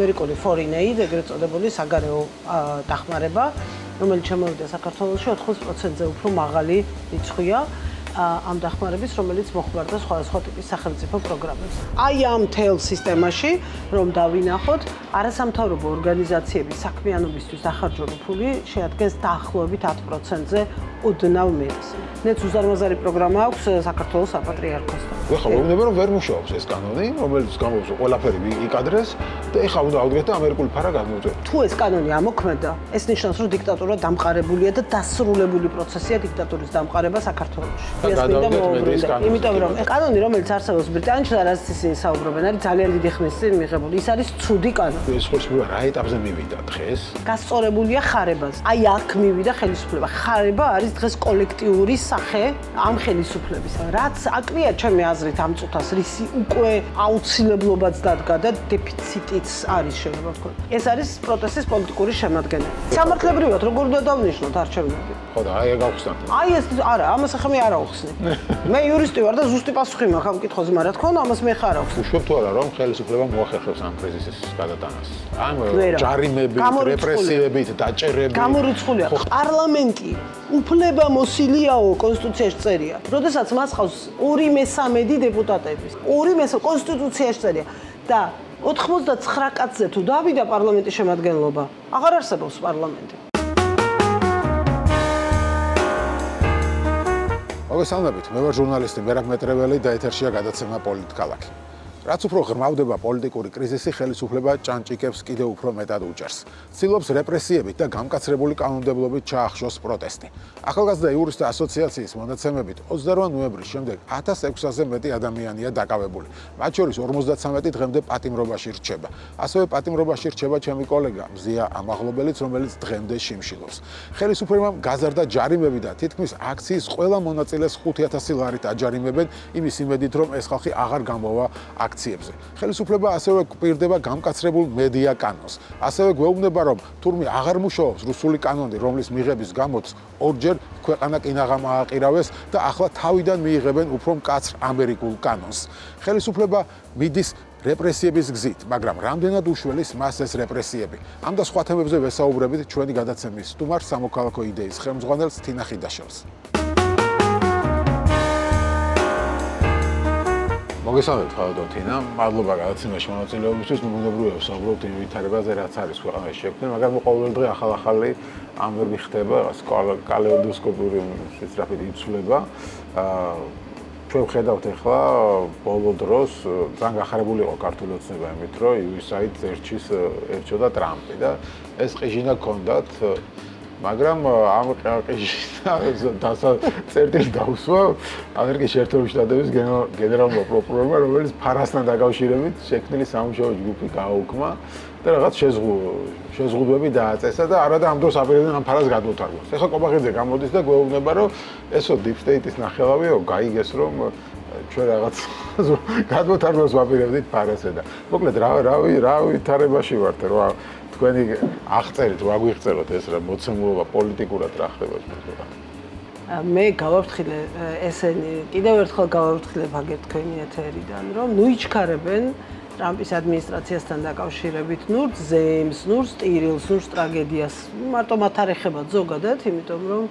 ამერიკული foreign aid, ეგრეთ წოდებული საგარეო დახმარება, რომელიც შემოვიდა საქართველოში 80%-ზე უფრო მაღალი რიცხვია ამ დახმარების, რომელიც მოხმარდა სხვადასხვა ტიპის სახელმწიფო პროგრამებს. აი ამ მთელ სისტემაში, რომ დავინახოთ, არასამთავრობო ორგანიზაციების საქმიანობისთვის დახარჯული ფული შეადგენს დაახლოებით 10%-ზე ოდნავ მეტს. ნეც უზარმაზარი პროგრამა აქვს საქართველოს საპატრიარქოსთან. ეხლა მეუბნება რომ ვერ მუშაობს ეს კანონი, რომელიც გამოდის ყველაფერი იკადრეს და ეხლა უნდა ავდგეთ და ამერიკული ფარა გადმოვწერთ. თუ ეს კანონი ამოქმედა, ეს ნიშნავს, რომ დიქტატურა დამყარებულია და დასრულებული პროცესია დიქტატურის დამყარება საქართველოში. იმიტომ რომ კანონი, რომელიც არსებობს ბრიტანეთში და რაც ისინი საუბრობენ, არის ძალიან დიდი ხნის წინ მიღებული. ის არის ცუდი კანონი. ეს ხორცმება რა ეტაპზე მივიდა დღეს? გასწორებულია ხარებაზე. აი აქ მივიდა ხელისუფლება. ხარება არის დღეს კოლექტიური სახე ამ ხელისუფლების. რაც აკლია ჩემი აზრით ამ წუთას, რისი უკვე აუცილებლობაც დადგა და დეფიციტიც არის შეიძლება ვთქვათ. ეს არის პროტესტის პოლიტიკური შემადგენელი. სამართლებრივად როგორ უნდა დავნიშნოთ არჩევნები? ხო და აი გავხსნათ. აი ეს არა, ამას ახლა მე არ ავხსნი. მე იურისტი ვარ და ზუსტი პასუხი მაქვს ამ კითხვაზე, მაგრამ თქო, ამას მე ხარ ავხსნი. უშვებ თუ არა რომ ხელისუფლება მოახერხებს ამ კრიზისის გადატანას? ამ ჯარიმებით, რეპრესიებით, დაჭერებით. გამორიცხულია. პარლამენტი უფლებამოსილიაო კონსტიტუციაში წერია. როდესაც მას ხავს 2/3 დეპუტატების. 2/3 კონსტიტუციაში წერია და 99 კაცზე თუ დავიდა პარლამენტის შემადგენლობა, აღარ არსებობს პარლამენტი. მოგესალმებით, მე ვარ ჟურნალისტი მერაბ მეტრეველი და ეთერშია გადაცემა პოლიტკალაქი. რაც უფრო ღრმავდება პოლიტიკური კრიზისი, ხელისუფლება ჭანჭიკებს კიდევ უფრო მეტად უჭერს. ცდილობს რეპრესიებით და გამკაცრებული კანონმდებლობით ჩაახშოს პროტესტი. ახალგაზრდა იურისტთა ასოციაციის მონაცემებით 28 ნოემბრის შემდეგ 1600-ზე მეტი ადამიანია დაკავებული. მათ შორის 53 დღემდე პატიმრობაში რჩება. ასევე პატიმრობაში რჩება ჩემი კოლეგა მზია ამაღლობელიც, რომელიც დღემდე შიმშილობს. ხელისუფლებამ გაზარდა ჯარიმები და თითქმის აქციის ყველა მონაწილეს 5000 ლარით აჯარიმებენ იმის იმედით, რომ ეს ხალხი აღარ გამოვა აქციებზე. ხელისუფლება ასევე გვპირდება გამკაცრებულ მედია კანონს. ასევე გვეუბნება, რომ თურმე აღარ მუშაობს რუსული კანონი, რომლის მიღების გამოც ორჯერ ქვეყანა კინაღამ ააყირავეს და ახლა თავიდან მიიღებენ უფრო მკაცრ ამერიკულ კანონს. ხელისუფლება მიდის რეპრესიების გზით, მაგრამ რამდენად უშველის მას ეს რეპრესიები? ამ და სხვა თემებზე ვესაუბრებით ჩვენი გადაცემის სტუმარ სამოქალაქო იდეის ხელმძღვანელს თინა ხიდაშელს. მოგესალმებით, ხალხო თინა, მადლობა გადაცემაში მონაწილეობისთვის. მოგონებრივია ვსაუბრობთ იმ ვითარებაზე, რაც არის ქვეყანაში შექმნილი, მაგრამ ყოველ დღე ახალ-ახალი ამბები ხდება, კალეიდოსკოპური სისწრაფით იცვლება. ჩვენ ვხედავთ ახლა ბოლო დროს ძალიან გახარებული იყო ქართული ოცნება იმით, რომ USAID ერჩოდა ტრამპი და ეს ყიჟინა ჰქონდათ, მაგრამ ამ ყიჟინა წერტილი დაუსვა ამერიკის შეერთებული შტატების გენერალურმა პროკურორმა, რომელიც ფარასთან დაკავშირებით შექმნილი სამუშაო ჯგუფი გააუქმა და რაღაც შეზღუდვები დააწესა და არადა ამ დროს აპირებდნენ ამ ფარას გადმოთარგმნოს. ეხლა კობახიძე გამოდის და გვეუბნება, რომ ესო deep state-ის ნახელავიო, გაიგეს რომ ჩვენ რაღაც გადმოთარგმნოს ვაპირებდით ფარასზე და მოკლედ რა ვითარებაში ვართ, რა თქვენი აღწერით, რა გვიღწეროთ ეს რა მოცემულობა პოლიტიკურად რა ხდება ჩვენ? მე გავაფრთხილე ესენი კიდევ ერთხელ გავაფრთხილე ბაგერ თქვენი ეთერიდან, რომ ნუიჩქარებენ ტრამპის ადმინისტრაციასთან დაკავშირებით ნურ ზეიმს, ნურ სტირილს, ნურ ტრაგედიას. მარტო მათ არ ეხებათ ზოგადად, იმიტომ რომ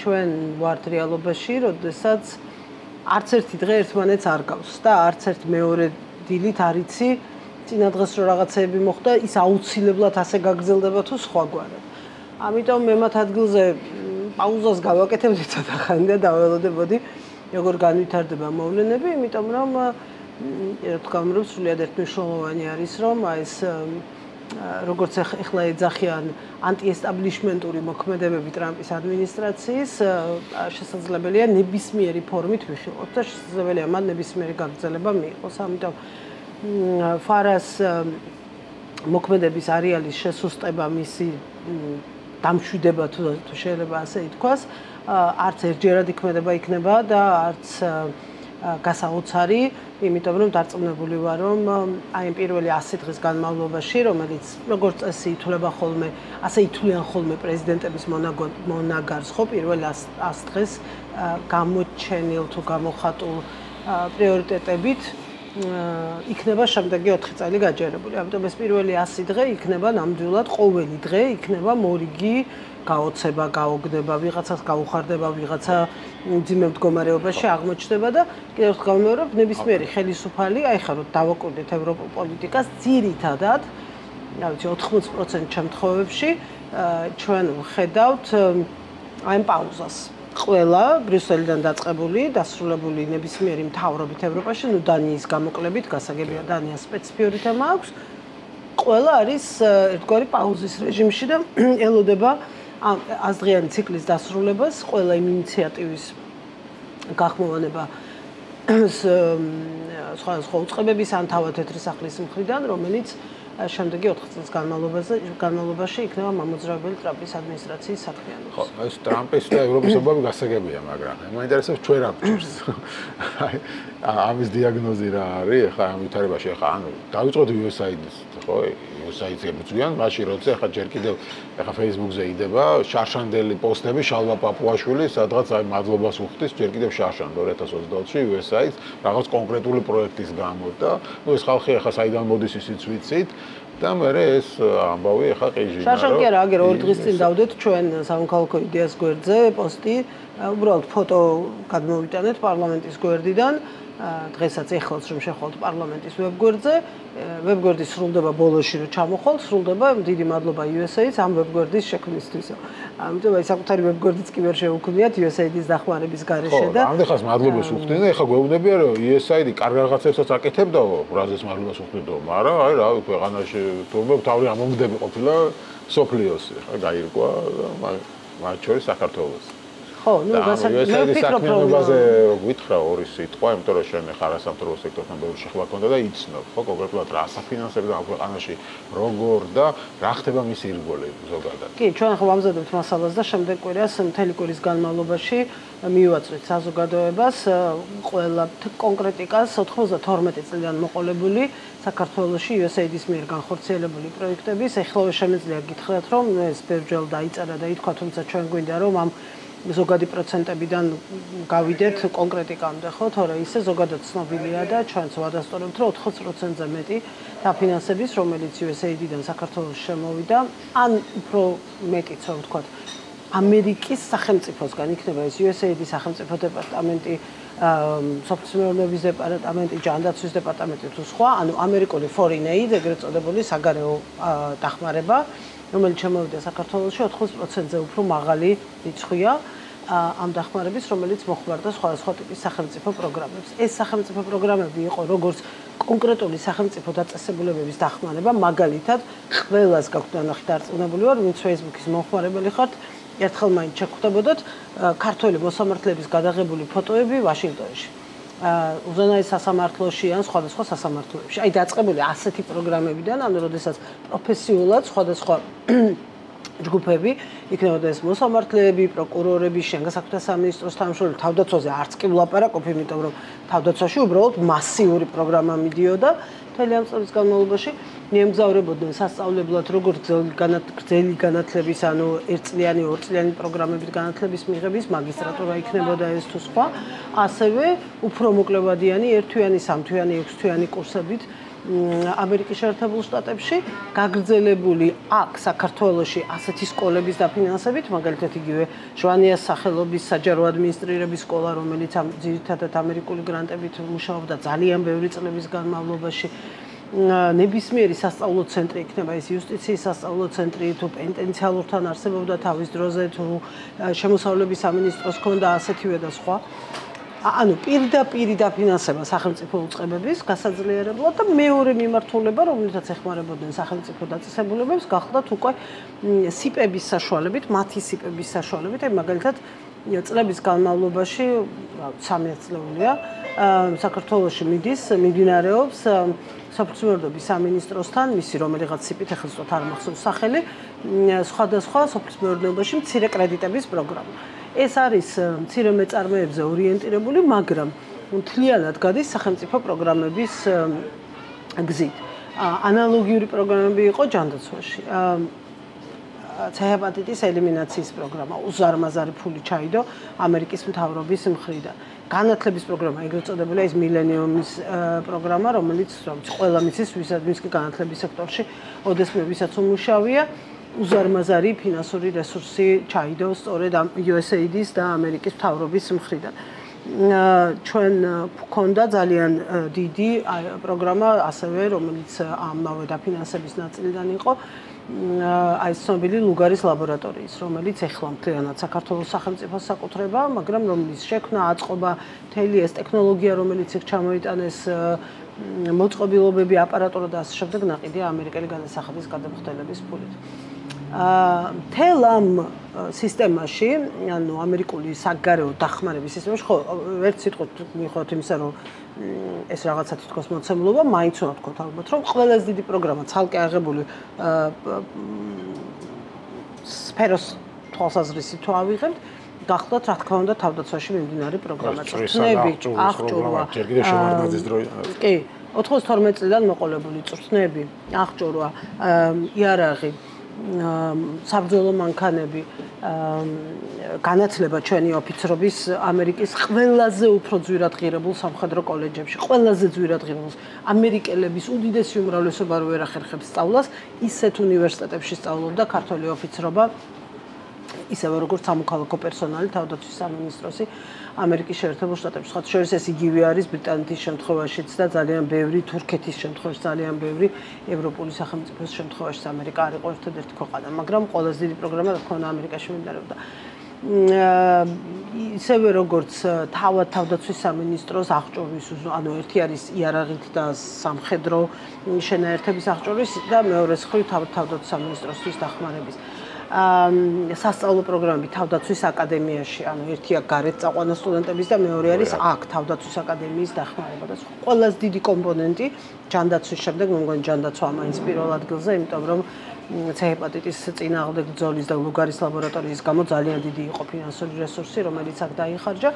ჩვენ ვართ რეალობაში, როდესაც არც ერთი დღე ერთმანეთს არ გავს და არც ერთ მეორე დილით არ იცი წინა დღეს რო რაღაცეები მოხდა, ის აუცილებლად ასე გაგრძელდება თუ სხვაგვარად. ამიტომ მე მათ ადგილზე პაუზას გავაკეთებდი ცოტა ხანი და დაველოდებოდი, როგორ განვითარდება მოვლენები, იმიტომ რომ თქვენ რომ სრულიად ერთმნიშვნელოვანი არის, რომ ეს როგორც ახლა ეძახიან ანტიესტაბლიშმენტური მოქმედებები ტრამპის ადმინისტრაციის შესაძლებელია ნებისმიერი ფორმით ვიხილოთ და შესაძლებელია მან ნებისმიერი გაგრძელება მიიღოს. ამიტომ ფარას მოქმედების არეალის შესუსტება, მისი დამშვიდება თუ შეიძლება ასე ითქვას, არც ერთჯერად იქნება და არც გასაოცარი, იმიტომ რომ დარწმუნებული ვარ, რომ აი პირველი 100 დღის განმავლობაში, რომელიც როგორც წესი ითვლება ხოლმე, ასე ითვლიან ხოლმე პრეზიდენტების მონაგარს, ხო, პირველი 100 დღეს გამოჩენილ თუ გამოხატულ პრიორიტეტებით იქნება შემდეგი 4 წელი გაჯერებული. ამიტომ ეს პირველი 100 დღე იქნება ნამდვილად ყოველი დღე იქნება მორიგი გაოცება, გაოგნება, ვიღაცას გაუხარდება, ვიღაცა მძიმე მდგომარეობაში აღმოჩნდება და კიდევ ერთხელ გავიმეორებ, ნებისმიერი ხელისუფალი, აი ხა რომ დავაკვირდეთ ევროპულ პოლიტიკას, ძირითადად, რა ვიცი, 80% შემთხვევებში ჩვენ ვხედავთ აი ამ პაუზას. ყველა ბრიუსელიდან დაწყებული, დასრულებული ნებისმიერი მთავრობით ევროპაში, ნუ დანიის გამოკლებით, გასაგებია დანიას სპეციფიური თემა აქვს. ყველა არის ერთგვარი პაუზის რეჟიმში და ელოდება ამ 100 დღიანი ციკლის დასრულებას, ყველა იმ ინიციატივის გახმოვანება სხვა უწყებების ან თავად თეთრი სახლის მხრიდან, რომელიც შემდეგი 4 წლის განმავლობაში იქნება მამოძრავებელი ტრამპის ადმინისტრაციის საქმიანობს. ხო, ეს ტრამპის და ევროპის ობამი გასაგებია, მაგრამ მაინტერესებს ჩვენ რა გვჭირს. აი, ამის დიაგნოზი რა არის? ახლა ამ ვითარებაში ახლა ანუ დავიწყოთ USAID-ს, ხო? USAID-ს ებრძვიან, მაშინ როცა ახლა ჯერ კიდევ ახლა Facebook-ზე იდება შარშანდელი პოსტები შალვა პაპუაშვილი, სადღაც აი მადლობას უხდის ჯერ კიდევ შარშან 2020-ში USAID-ს რაღაც კონკრეტული პროექტის გამო და ნუ ეს ხალხი ახლა საიდან მოდის ისიც ვიცით. და მე ეს ამბავი ახლა ყიჟინა. შარშან კი არა, აგერ 2 დღის წინ დავდეთ ჩვენ სამოქალაქო იდეას გვერდზე პოსტი, უბრალოდ ფოტო გადმოვიტანეთ პარლამენტის გვერდიდან. დღესაც ეხლაც რომ შეხვალთ პარლამენტის ვებგვერდზე, ვებგვერდი სრულდება ბოლოში რომ ჩამოხვალ, სრულდება დიდი მადლობა USAID-ს ამ ვებგვერდის შექმნისთვის. ამიტომ აი საკუთარი ვებგვერდიც კი ვერ შევუქმნიათ USAID-ის დახმარების გარეშე და ამდენ ხანს მადლობას უხდენ და ეხლა გვეუბნებიან რომ USAID კარგ რაღაცებსაც აკეთებდაო, რაზეც მადლობას უხდენდაო, მაგრამ აი რა ქვეყანაში თურმე თავი ამომგდები ყოფილა სოფლიოს, ეხლა გაირკვა მათ შორის საქართველოს. ხო, ნუ USAID-ის საქმიანობაზე გითხრა ორი სიტყვა, იმიტომ რომ შენ ხარ სასამართლო სექტორთან ბევრი შეხება ქონდა და იცნობ, ხო, კონკრეტულად რა საფინანსებდა ამ ქვეყანაში, როგორ და რა ხდება მისი ირგვლივ ზოგადად. კი, ჩვენ ახლა ვამზადებთ მასალას და შემდეგ კვირას მთელი კვირის განმავლობაში მივაწვით საზოგადოებას ყველა კონკრეტიკას 92 წლიდან მოყოლებული საქართველოში USAID-ის მიერ განხორციელებული პროექტების. ეხლავე შემიძლია გითხრათ, რომ ეს ბევრჯერ დაიწერა და ითქვა, თუმცა ჩვენ გვინდა რომ ამ ზოგადი პროცენტებიდან გავიდეთ კონკრეტიკამდე, ხო, თორე ისე ზოგადად ცნობილია და ჩვენც ვადასტურებთ, რომ 80%-ზე მეტი დაფინანსების, რომელიც USAID-დან საქართველოს შემოვიდა, ან უფრო მეტიც, რომ ვთქვათ, ამერიკის სახელმწიფოსგან იქნება ეს USAID-ის სახელმწიფო დეპარტამენტი, სოფლის მეურნეობის დეპარტამენტი, ჯანდაცვის დეპარტამენტი თუ სხვა, ანუ ამერიკული foreign aid, ეგრეთ წოდებული საგარეო დახმარება, რომელიც შემოვიდა საქართველოში 80%-ზე უფრო მაღალი რიცხვია ამ დახმარების, რომელიც მოხმარდა სხვადასხვა ტიპის სახელმწიფო პროგრამებს. ეს სახელმწიფო პროგრამები იყო როგორც კონკრეტული სახელმწიფო დაწესებულებების დახმარება, მაგალითად, ყველას გაქვთ ნახეთ დარწმუნებული ვარ, ვინც Facebook-ის მომხმარებელი ხართ, ერთხელ მაინც შეხვდებოდოთ ქართველი მოსამართლეების გადაღებული ფოტოები ვაშინგტონში. უზენაეს სასამართლოში ან სხვადასხვა სასამართლოებში. აი დაწყებული ასეთი პროგრამებიდან, ანუ როდესაც პროფესიულად სხვადასხვა ჯგუფები, იქნებოდა ეს მოსამართლეები, პროკურორები, შენგასაქმეთა სამინისტროს თანამშრომლები, თავდაცვაზე არც კი ვლაპარაკობ, იმიტომ რომ თავდაცვაში უბრალოდ მასიური პროგრამა მიდიოდა მთელი ამ წლების განმავლობაში. მიემგზავრებოდნენ სასწავლებლად როგორც გრძელი განათლების, ანუ 1 წლიანი, 2 წლიანი პროგრამებით განათლების მიღების, მაგისტრატურა იქნებოდა ეს თუ სხვა, ასევე უფრო მოკლევადიანი 1 თვიანი, 3 თვიანი, 6 თვიანი კურსებით ამერიკის შეერთებულ შტატებში გაგრძელებული აქ საქართველოში ასეთი სკოლების დაფინანსებით, მაგალითად იგივე ჟვანიას სახელობის საჯარო ადმინისტრირების სკოლა, რომელიც ძირითადად ამერიკული გრანტებით მუშაობდა ძალიან ბევრი წლების განმავლობაში. ნებისმიერი სასწავლო ცენტრი იქნება ეს იუსტიციის სასწავლო ცენტრი თუ პენტენციალურთან არსებობდა თავის დროზე თუ შემოსავლების სამინისტროს ჰქონდა ასეთივე და სხვა. ანუ პირდაპირ დაფინანსება სახელმწიფო უწყებების გასაძლიერებლად და მეორე მიმართულება, რომელთაც ეხმარებოდნენ სახელმწიფო დაწესებულებებს, გახლდათ უკვე სიპების საშუალებით, მათი სიპების საშუალებით, აი მაგალითად წლების განმავლობაში 3 წლეულია საქართველოში მიმდინარეობს სოფლის სამინისტროსთან, მისი რომელიღაც სიპით ახლა ზუსტად არ მახსოვს სახელი, სხვადასხვა სოფლის მეურნეობაში მცირე კრედიტების პროგრამა. ეს არის მცირე მეწარმეებზე ორიენტირებული, მაგრამ მთლიანად გადის სახელმწიფო პროგრამების გზით. ანალოგიური პროგრამები იყო ჯანდაცვაში. ცეჰეპატიტის ელიმინაციის პროგრამა, უზარმაზარი ფული ჩაიდო ამერიკის მთავრობის მხრიდან. განათლების პროგრამა, ეგრეთ წოდებული ის მილენიუმის პროგრამა, რომელიც ყველა მიცის, ვისაც კი განათლების სექტორში ოდესმე ვისაც უმუშავია, უზარმაზარი ფინანსური რესურსი ჩაიდოს სწორედ USAID-ის და ამერიკის მთავრობის მხრიდან. ჩვენ გვქონდა ძალიან დიდი პროგრამა ასევე, რომელიც ამავე დაფინანსების ნაწილიდან იყო, აი ცნობილი ლუგარის ლაბორატორიის, რომელიც ეხლა მთლიანად საქართველოს სახელმწიფოს საკუთრება, მაგრამ რომლის შექმნა, აწყობა, მთელი ეს ტექნოლოგია, რომელიც იქ ჩამოიტანეს, მოწყობილობები, აპარატურა და ასე შემდეგ ნაყიდია ამერიკელი გადასახადის გადამხდელების ფულით. მთელ ამ სისტემაში, ანუ ამერიკული საგარეო დახმარების სისტემაში, ხო, ერთ სიტყვით მიხვდეთ იმისა, რომ ეს რაღაცა თითქოს მოცემულობა, მაინც უნდა ვთქვათ ალბათ, რომ ყველაზე დიდი პროგრამა ცალკე აღებული სფეროს თვალსაზრისით თუ ავიღებთ, გახლავთ რა თქმა უნდა თავდაცვაში მიმდინარე პროგრამა. წვრთნები, აღჭურვა, ჯერ კიდევ შემოქმედის დრო. კი, 92 წლიდან მოყოლებული წვრთნები, აღჭურვა, იარაღი, საბრძოლო მანქანები, განათლება ჩვენი ოფიცრობის ამერიკის ყველაზე უფრო ძვირად ღირებულ სამხედრო კოლეჯებში, ყველაზე ძვირად ღირებულ ამერიკელების უდიდესი უმრავლესობა რო ვერ ახერხებს სწავლას, ისეთ უნივერსიტეტებში სწავლობდა ქართველი ოფიცრობა, ისევე როგორც სამოქალაქო პერსონალი, თავდაცვის სამინისტროსი ამერიკის შეერთებულ შტატებში. სხვა შორის ეს იგივე არის ბრიტანეთის შემთხვევაშიც და ძალიან ბევრი თურქეთის შემთხვევაში, ძალიან ბევრი ევროპული სახელმწიფოს შემთხვევაშიც ამერიკა არ იყო ერთადერთი ქვეყანა, მაგრამ ყველაზე დიდი პროგრამა რა თქმა უნდა ამერიკაში მიმდინარეობდა. ისევე როგორც თავდაცვის სამინისტროს აღჭურვის, ანუ ერთი არის იარაღით და სამხედრო შენაერთების აღჭურვის და მეორე მხრივ თავდაცვის სამინისტროსთვის დახმარების. სასწავლო პროგრამები თავდაცვის აკადემიაში, ანუ ერთია გარეთ წაყვანა სტუდენტების და მეორე არის აქ თავდაცვის აკადემიის დახმარება და ყველაზე დიდი კომპონენტი ჯანდაცვის შემდეგ, მე მგონი ჯანდაცვა მაინც პირველ ადგილზე, იმიტომ რომ C-ჰეპატიტის წინააღმდეგ ბრძოლის და ლუგარის ლაბორატორიის გამო ძალიან დიდი იყო ფინანსური რესურსი, რომელიც აქ დაიხარჯა.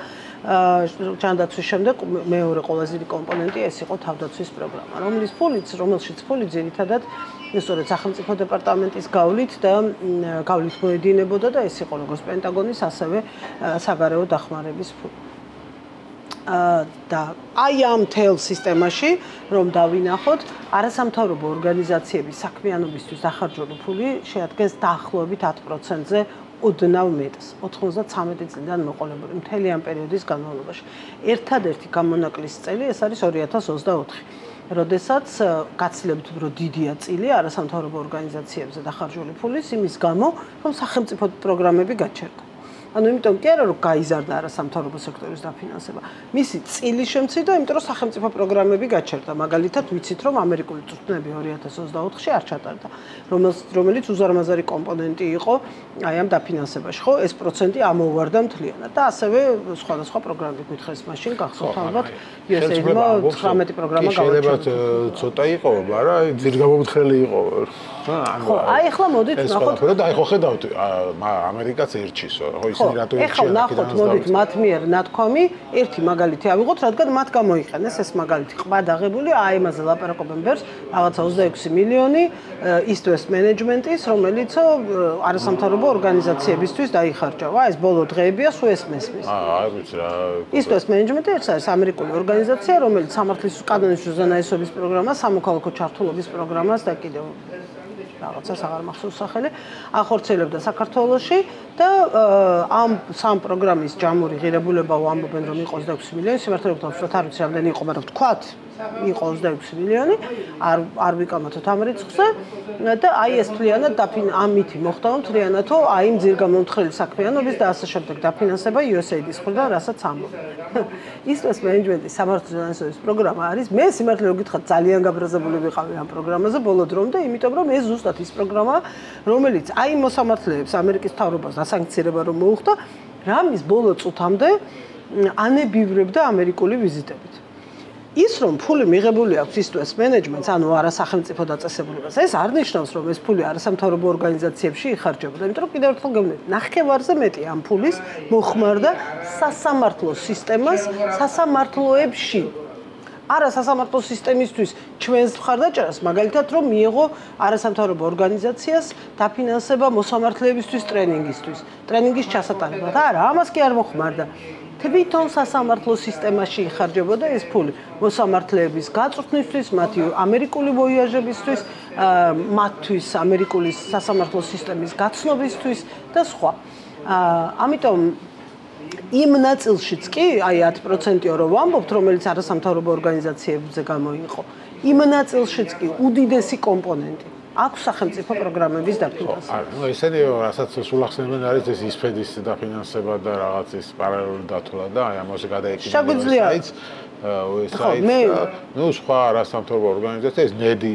ჯანდაცვის შემდეგ მეორე ყველაზე დიდი კომპონენტი ეს იყო თავდაცვის პროგრამა, რომელშიც ფული ძირითადად სწორედ სახელმწიფო დეპარტამენტის გავლით და გავლით მოედინებოდა და ეს იყო როგორც პენტაგონის, ასევე საგარეო დახმარების ფული. და აი ამ მთელ სისტემაში, რომ დავინახოთ, არასამთავრობო ორგანიზაციების საქმიანობისთვის დახარჯული ფული შეადგენს დაახლოებით 10%-ზე ოდნავ მეტს, 93 წლიდან მოყოლებული მთელი ამ პერიოდის განმავლობაში. ერთადერთი გამონაკლის წელი ეს არის 2024. როდესაც გაცილებით უფრო დიდია წილი არასამთავრობო ორგანიზაციებზე დახარჯული ფულის იმის გამო, რომ სახელმწიფო პროგრამები გაჩერდა. ანუ იმიტომ კი არა რომ გაიზარდა არასამთავრობო სექტორის დაფინანსება. მისი წილი შემცირდა, იმიტომ რომ სახელმწიფო პროგრამები გაჩერდა. მაგალითად, ვიცით რომ ამერიკული წვრთნები 2024-ში არ ჩატარდა, რომელიც უზარმაზარი კომპონენტი იყო აი ამ დაფინანსებაში, ხო? ეს პროცენტი ამოვარდა მთლიანად და ასევე სხვადასხვა პროგრამები გითხეს მაშინ გახსოვთ ალბათ USAID-მა 19 პროგრამა გავაჩერდა. ცოტა იყო, მაგრამ ძირგამომთხრელი იყო. ხო, აი ახლა მოდით ნახოთ. და აი ხო ხედავთ, ამერიკაც ერჩისო, ხო ისინი რატო ერჩიან? ეხლა ნახოთ, მოდით მათ მიერ ნათქვამი, ერთი მაგალითი ავიღოთ, რადგან მათ გამოიყენეს ეს მაგალითი. ყბა დაღებული, აი ამაზე ლაპარაკობენ ბერს, რაღაცა 26 მილიონი East West Management-ის, რომელიც არასამთავრობო ორგანიზაციებისთვის დაიხარჯა. ეს ბოლო დღეებია, სულ ეს მესმის. არ ვიცი რა. East West Management ეს არის ამერიკული ორგანიზაცია, რომელიც სამართლის კანონის უზენაესობის პროგრამას, სამოქალაქო ჩართულობის პროგრამას და კიდევ რაღაცას აღარ მახსოვს სახელი, ახორციელებდა საქართველოში და ამ სამ პროგრამის ჯამური ღირებულება ამბობენ რომ იყო 26 მილიონი, სიმართლე ვთქვათ, არ ვიცი რამდენი იყო, მაგრამ ვთქვათ, იყო 26 მილიონი, არ ვიკამათოთ ამ რიცხვზე და აი ეს მთლიანად ამითი მოხდა რომ მთლიანად აი იმ ძირგამომთხრელი საქმიანობის და ასე შემდეგ დაფინანსება USAID-ის მხრიდან, რასაც ამბობენ. East West Management-ის სამართლის უზენაესობის პროგრამა არის, მე სიმართლე რომ გითხრათ, ძალიან გაბრაზებული ვიყავი ამ პროგრამაზე ბოლო დრომდე, იმიტომ რომ ეს ზუსტად ის პროგრამა, რომელიც აი მოსამართლეებს ამერიკის მთავრობას დასანქცირება რომ მოუხდა, რამის ბოლო წუთამდე ანებივრებდა ამერიკული ვიზიტებით. ის რომ ფული მიღებული აქვს East West Management-ს, ანუ არასახელმწიფო დაწესებულებას, ეს არ ნიშნავს რომ ეს ფული არასამთავრობო ორგანიზაციებში იხარჯებოდა, იმიტომ რომ კიდევ ერთხელ გეუბნებით, ნახევარზე მეტი ამ ფულის მოხმარდა სასამართლო სისტემას, სასამართლოებში. არა სასამართლო სისტემისთვის ჩვენს მხარდაჭერას, მაგალითად რომ მიიღო არასამთავრობო ორგანიზაციას დაფინანსება მოსამართლეებისთვის ტრენინგის ჩასატარებლად. არა, ამას კი არ მოხმარდა. თვითონ სასამართლო სისტემაში იხარჯებოდა ეს ფული მოსამართლეების გაწვრთნისთვის, მათი ამერიკული ვოიაჟებისთვის, მათთვის ამერიკული სასამართლო სისტემის გაცნობისთვის და სხვა. ამიტომ იმ ნაწილშიც კი, აი 10%-ო რომ ვამბობთ, რომელიც არასამთავრობო ორგანიზაციებზე გამოიყო, იმ ნაწილშიც კი უდიდესი კომპონენტი აქვს სახელმწიფო პროგრამების დაფინანსება. ესენი რასაც სულ ახსენებენ არის ეს ისფედის დაფინანსება და რაღაც ის პარალელური დათვლა და აი ამაზე გადაეკიდებს ну სხვა არასამთავრობო ორგანიზაცია ეს ნედი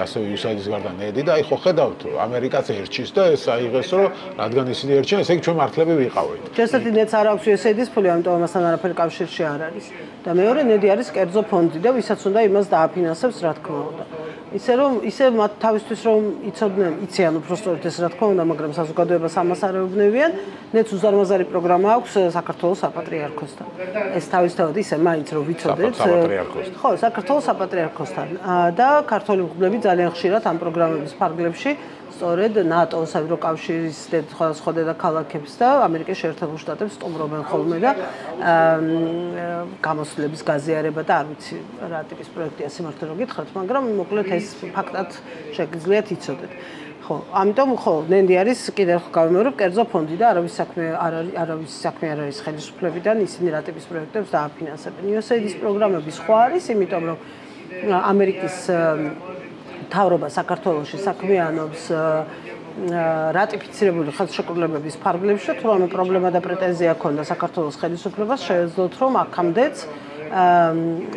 ასევე USAID-ის გარდა ნედი და აი ხო ხედავთ ამერიკაც ერჩის და ეს აიღეს რომ რადგან ისინი ერჩიან ესე იგი ჩვენ მართლები ვიყავით. შესაძლოა ნედს არ აქვს USAID-ის ფული, ამიტომ ამასთან არაფერი კავშირში არ არის. და მეორე ნედი არის კერძო ფონდი და ვისაც უნდა იმას დააფინანსებს რა თქმა უნდა. ისე მათ თავისთვის რომ იციან უბრალოდ ეს რა თქმა უნდა, მაგრამ საზოგადოებას ამას არ ეუბნებიან. ნედს უზარმაზარი პროგრამა აქვს საქართველოს საპატრიარქოსთან. ეს თავისთავად ისე მაინც რომ ვიცოდეთ. ხო, საქართველოს საპატრიარქოსთან და ქართული მღვდლები ძალიან ხშირად ამ პროგრამების ფარგლებში სწორედ ნატოს, ევროკავშირის სხვადასხვა დედაქალაქებს და ამერიკის შეერთებულ შტატებს სტუმრობენ ხოლმე და გამოსვლების გაზიარება და არ ვიცი რა ტიპის პროექტია სიმართლე რომ გითხრათ, მაგრამ მოკლედ ეს ფაქტად შეგიძლიათ იცოდეთ. ხო, ამიტომ ხო, ნენდი არის კიდევ ხო გავიმეორებ კერძო ფონდი და არავის საქმე არ არის ხელისუფლებიდან ისინი რა ტიპის პროექტებს დააფინანსებენ. USAID-ის პროგრამები სხვა არის, იმიტომ რომ ამერიკის მთავრობა საქართველოში საქმიანობს რატიფიცირებული ხელშეკრულებების ფარგლებში, თუ რამე პრობლემა და პრეტენზია ქონდა საქართველოს ხელისუფლებას, შეეძლოთ რომ აქამდეც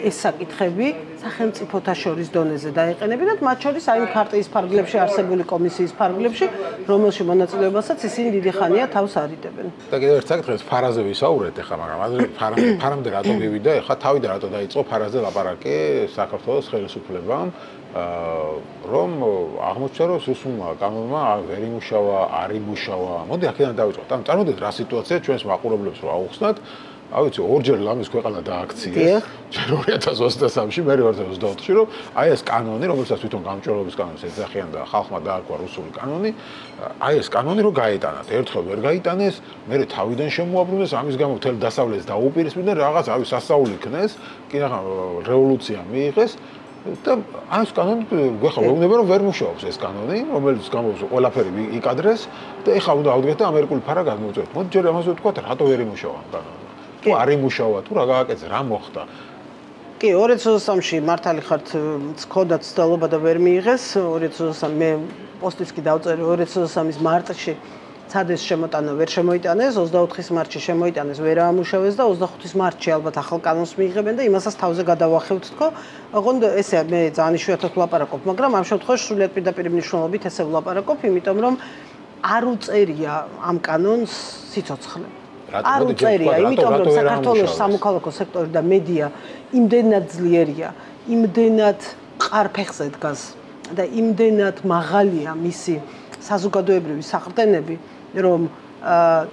ეს საკითხები სახელმწიფოთა შორის დონეზე დაეყენებინათ, მათ შორის აი ქარტიის ფარგლებში არსებული კომისიის ფარგლებში, რომელში მონაწილეობასაც ისინი დიდი ხანია თავს არიდებენ. და კიდევ ერთ საკითხს ფარაზე ვისაუბრეთ ახლა, მაგრამ ფარამდე რატო მივიდა, ახლა თავიდან რატო დაიწყო ფარაზე ლაპარაკი საქართველოს ხელისუფლებამ, რომ აღმოჩნდა რომ სუსუმმა კანონმა ვერ იმუშავა, არ იმუშავა. მოდი აქედან დავიწყოთ. ანუ წარმოდეთ რა სიტუაცია ჩვენს მაყურებლებს რომ აუხსნათ. ავიცი ორჯერ ლამის ქვეყანა დააქციეს. ჯერ 2023-ში, მე 2024-ში რომ აი ეს კანონი, რომელსაც თვითონ გამჭვირვალობის კანონს ეძახიან და ხალხმა დაარქვა რუსული კანონი, აი ეს კანონი რომ გაეტანათ, ერთხელ ვერ გაიტანეს, მე თავიდან შემოაბრუნეს, ამის გამო მთელი დასავლეთს დაუპირისპირდნენ, რაღაც ავი სასაული იქნეს, კი რა რევოლუცია მიიღეს. და այս კანონი გეხა მეუბნება რომ ვერ მუშაობს ეს კანონი, რომელიც გამოდის ყველაფერი იკადრეს და ეხლა უნდა ავდგეთ და ამერიკული ფარა გადმოვწეროთ. მოდი ჯერ ამაზე ვთქვათ, რატო ვერ იმუშავა კანონი. თუ არ იმუშავა, თუ რა გააკეთეს, რა მოხდა. კი, 2023-ში მართალი ხართ, მცქოდა ცდელობა და ვერ მიიღეს. 2023 მე პოსტიც კი დავწერე 2023-ის მარტში ცადეს შემოტანა ვერ შემოიტანეს, 24-ის მარტში შემოიტანეს, ვერ აამუშავეს და 25-ის მარტში ალბათ ახალ კანონს მიიღებენ და იმასაც თავზე გადავახევთ თქო. ოღონდ ესე მე ძალიან იშვიათად ვლაპარაკობ, მაგრამ ამ შემთხვევაში სრულიად პირდაპირ მნიშვნელობით ესე ვლაპარაკობ, იმიტომ რომ არ უწერია ამ კანონს სიცოცხლე. არ უწერია, იმიტომ რომ საქართველოს სამოქალაქო სექტორი და მედია იმდენად ძლიერია, იმდენად ყარფეხზე დგას და იმდენად მაღალია მისი საზოგადოებრივი საყრდენები, რომ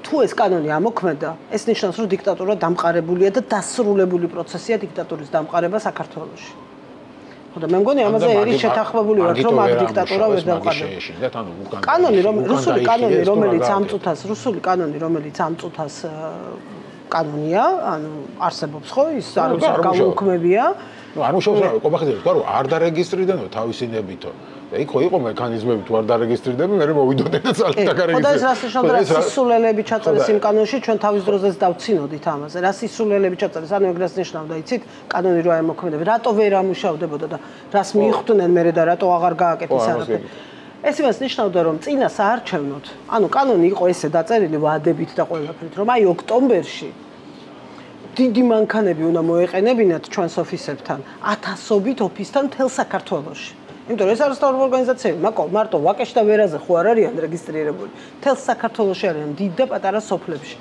თუ ეს კანონი ამოქმედა, ეს ნიშნავს, რომ დიქტატურა დამყარებულია და დასრულებული პროცესია დიქტატურის დამყარება საქართველოში. ხო და მე მგონი ამაზე ერი შეთანხმებული ვართ, რომ აქ დიქტატურა ვერ დამყარდება. კანონი, რუსული კანონი, რომელიც ამ წუთას კანონია, ანუ არსებობს ხო, ის არ გაუქმებია. ნუ არ მუშაობს რა, ყობახიძე თქვა რომ არ დარეგისტრირდნენ თავისინებითო. და იქ იყო მექანიზმები თუ არ დარეგისტრირდები, მე მოვიდოდნენ და ძალით დაგარეგისტრირდნენ. ხო და ეს რა საშუალება სისულელები ჩაწერეს იმ კანონში, ჩვენ თავის დროზეც დავცინოდით ამაზე. რა სისულელები ჩაწერეს, ანუ ეგრეს ნიშნავდა, იცით, კანონი რო აემოქმედებოდა, რატო ვერ ამუშავდებოდა და რას მიხვდნენ მერე და რატო აღარ გააკეთეს არაფერი. ეს იმას ნიშნავდა, რომ წინა საარჩევნოდ, ანუ კანონი იყო ესე დაწერილი ვადებით და ყველაფრით, რომ აი ოქტომბერში დიდი მანქანები უნდა მოეყენებინათ ჩვენს ოფისებთან, ათასობით ოფისთან მთელ საქართველოში. იმიტომ რომ ეს არასამთავრობო ორგანიზაციები, მარტო ვაკეში და ვერაზე ხო არ არიან რეგისტრირებული. მთელ საქართველოში არიან დიდ და პატარა სოფლებში.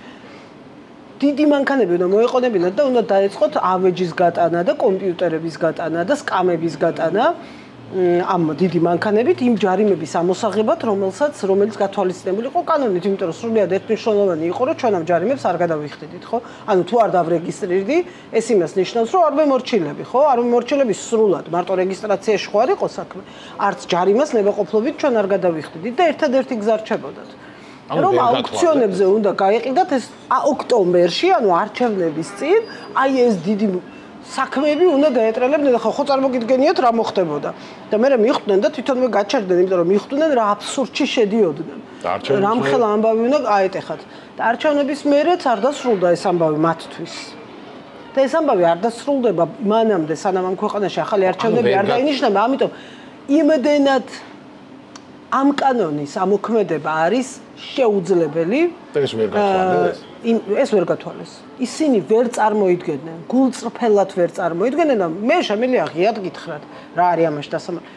დიდი მანქანები უნდა მოეყენებინათ და უნდა დაეწყოთ ავეჯის გატანა და კომპიუტერების გატანა და სკამების გატანა. ამ დიდი მანქანებით იმ ჯარიმების ამოსაღებად, რომელიც გათვალისწინებული იყო კანონით, იმიტომ რომ სრულიად ერთმნიშვნელოვანი იყო, რომ ჩვენ ამ ჯარიმებს არ გადავიხდიდით, ხო? ანუ თუ არ დავრეგისტრირდი, ეს იმას ნიშნავს, რომ არ მემორჩილები, ხო? არ მემორჩილები სრულად, მარტო რეგისტრაციაში ხო არ იყო საქმე. არც ჯარიმას ნებაყოფლობით ჩვენ არ გადავიხდიდით და ერთადერთი გზა რჩებოდათ. რომ აუქციონებზე უნდა გაიყიდათ ეს ოქტომბერში, ანუ არჩევნების წინ, აი ეს დიდი საქმეები უნდა დაეტრელებდნენ, ხო წარმოგიდგენიათ რა მოხდებოდა. და მე მიხვდნენ და თვითონვე გაჩერდნენ, იმიტომ რომ მიხვდნენ რა აბსურდში შედიოდნენ. რამხელა ამბავი უნდა აეტეხათ. და არჩევნების მერეც არ დასრულდა ეს ამბავი მათთვის. და ეს ამბავი არ დასრულდება მანამდე, სანამ ამ ქვეყანაში ახალი არჩევნები არ დაინიშნება, ამიტომ იმდენად ამ კანონის ამოქმედება არის შეუძლებელი. ეს ვერ გათვალეს. ეს ვერ გათვალეს. ისინი ვერ წარმოიდგენენ, გულწრფელად ვერ წარმოიდგენენ და მე შემიძლია ღიად გითხრათ, რა არის ამაში დასამართლე.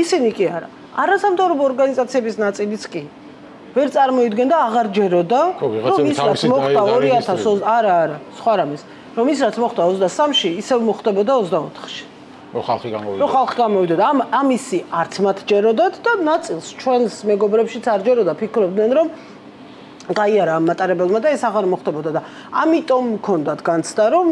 ისინი კი არა. არასამთავრობო ორგანიზაციების ნაწილიც კი ვერ წარმოიდგენ და აღარ ჯეროდა, რომ ის რაც მოხდა 2020 არა, სხვა რამის, რომ ის რაც მოხდა 23-ში, ისევ მოხდებოდა 24-ში. რო ხალხი გამოვიდა და ამისი არც მათ ჯეროდათ და ნაწილს ჩვენს მეგობრებშიც არ ჯეროდა, ფიქრობდნენ რომ გაიარა ამ მატარებელმა და ეს აღარ მოხდებოდა და ამიტომ მქონდათ განცდა რომ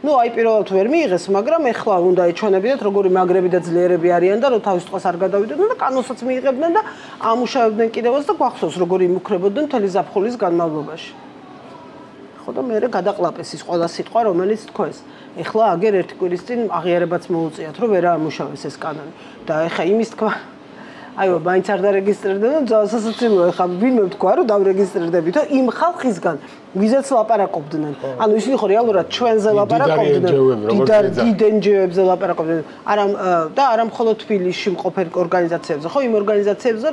აი პირველად ვერ მიიღეს, მაგრამ ეხლა უნდა ეჩვენებინათ როგორი მაგრები და ძლიერები არიან და რომ თავის თვალს არ გადავიდნენ და კანონსაც მიიღებდნენ და ამუშავებდნენ კიდევაც და გვახსოვს როგორი იმუქრებოდნენ მთელი ზაფხულის განმავლობაში. ხო და მე გადაყლაპეს ის ყველა სიტყვა რომელიც თქვეს. ეხლა აგერ ერთი კვირის წინ აღიარებაც მოუწიათ რომ ვერ ამუშავეს ეს კანონი და ეხლა იმის თქვა აიო მაინც არ დარეგისტრირდნენ და ძალსასაცილოა ეხლა ვინმე თქვა რომ დავრეგისტრირდებით და იმ ხალხისგან ვიზაც ლაპარაკობდნენ ანუ ისინი ხო რეალურად ჩვენზე ლაპარაკობდნენ დიდ NGO-ებზე ლაპარაკობდნენ და არა მხოლოდ თბილისში მყოფ ორგანიზაციებზე ხო იმ ორგანიზაციებზე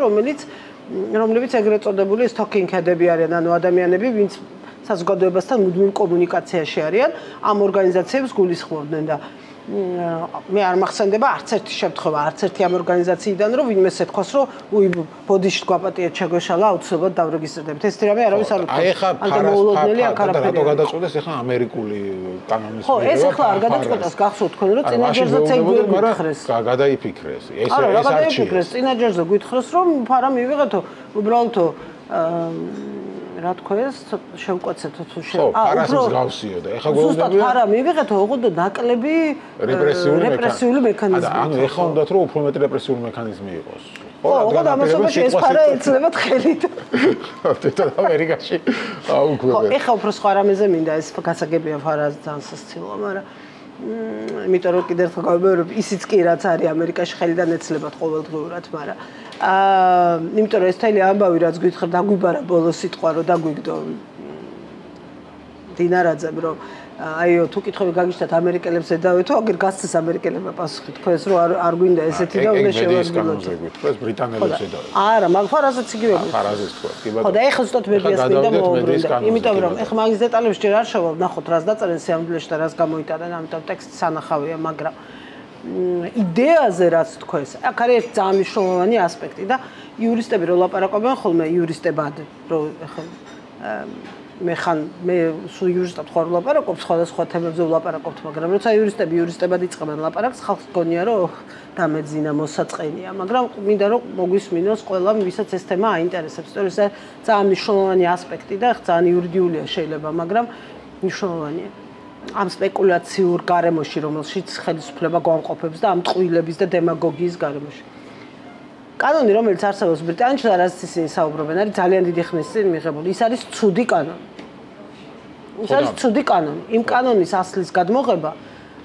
რომლებიც ეგრეთ წოდებული talking head-ები არიან ანუ ადამიანები ვინც საზოგადოებასთან მუდმივ კომუნიკაციაში არიან ამ ორგანიზაციებს გულისხმობდნენ და მე არ მახსენდება არც ერთი შემთხვევა არც ერთი ამ ორგანიზაციიდან რომ ვინმეს ეთქვას რომ უი ბოდიში გვაპატიეთ შეგვეშალა აუცილებლად დავრეგისტრირდებით ეს თირამე არავის არ უთქვას აი ხა რატო გადაწყვეტეს ეხლა ამერიკული კანონის ხო ეს ახლა არ გადაწყვეტეს გახსოვთ თქვენ რომ წინაჯერზეც ეგ გითხრეს გადაიფიქრეს ეს არჩიეს წინაჯერზე გითხრეს რომ ფარა მივიღეთო უბრალოდო რა თქვა ეს შევკვეცეთო თუ ხო ფარას მსგავსიო და ეხლა ზუსტად ფარა მივიღეთო უყუდო ნაკლები რეპრესიული მექანიზმი ანუ ეხლა უნდათ რომ უფრო მეტი რეპრესიული მექანიზმი იყოს ხო და ამასობაში ეს ფარა ეცლებათ ხელით თეთრ ამერიკაში აუკვებენ ხო ეხლა უფრო სხვა რამეზე მინდა ეს გასაგებია ფარა ძალიან სასცილოა მაგრამ იმიტომ რომ კიდევ ერთხელ გავიმეორებ ისიც კი რაც არის ამერიკაში ხელიდან ეცლებათ ყოველდღიურად მაგრამ იმიტომ რომ ეს თელი ამბავი რაც გითხრა დაგვიბარა ბოლო სიტყვა რომ დაგვიგდო დინარაძემ რომ აიო თუ კითხები გაგიჩნდათ ამერიკელებს ედავეთო აგერ გასცეს ამერიკელებმა პასუხი თქვენს რომ არ გვინდა ესეთი და უნდა შევარდნილოთ თქვენს ბრიტანელებს ედავეთ არა მაგ ფარაზეც იგივე ფარაზეც თქვა კი ბატონო ხო და ეხლა ზუსტად მედიას მინდა მოუბრუნდა იმიტომ რომ ეხლა მაგის დეტალებში ჯერ არ შევავ ნახოთ რას დაწერენ სიამბლეში და რას გამოიტანენ ამიტომ ტექსტი სანახავია მაგრამ იდეაზე რაც თქვეს აქ არის ერთ ძალიან მნიშვნელოვანი ასპექტი და იურისტები რო ლაპარაკობენ ხოლმე იურისტებად რომ ეხლა მე სულ იურისტად ხარ ვლაპარაკობ სხვადასხვა თემებზე ვლაპარაკობთ მაგრამ როცა იურისტებად იწყებენ ლაპარაკს ხალხს გონია რომ დამეძინა მოსაწყენია მაგრამ მინდა რომ მოგვისმინოს ყველამ ვისაც ეს თემა აინტერესებს იმიტომ ეს ძალიან მნიშვნელოვანი ასპექტი და ძალიან იურიდიულია შეიძლება მაგრამ მნიშვნელოვანია ამ სპეკულაციურ გარემოში რომელშიც ხელისუფლება გვამყოფებს და ამ ტყუილების და დემაგოგიის გარემოში კანონი რომელიც არსებობს ბრიტანეთში და რაც ისინი საუბრობენ არის ძალიან დიდი ხნის წინ მიღებული ის არის ცუდი კანონი ის არის ცუდი კანონი იმ კანონის ასლის გადმოღება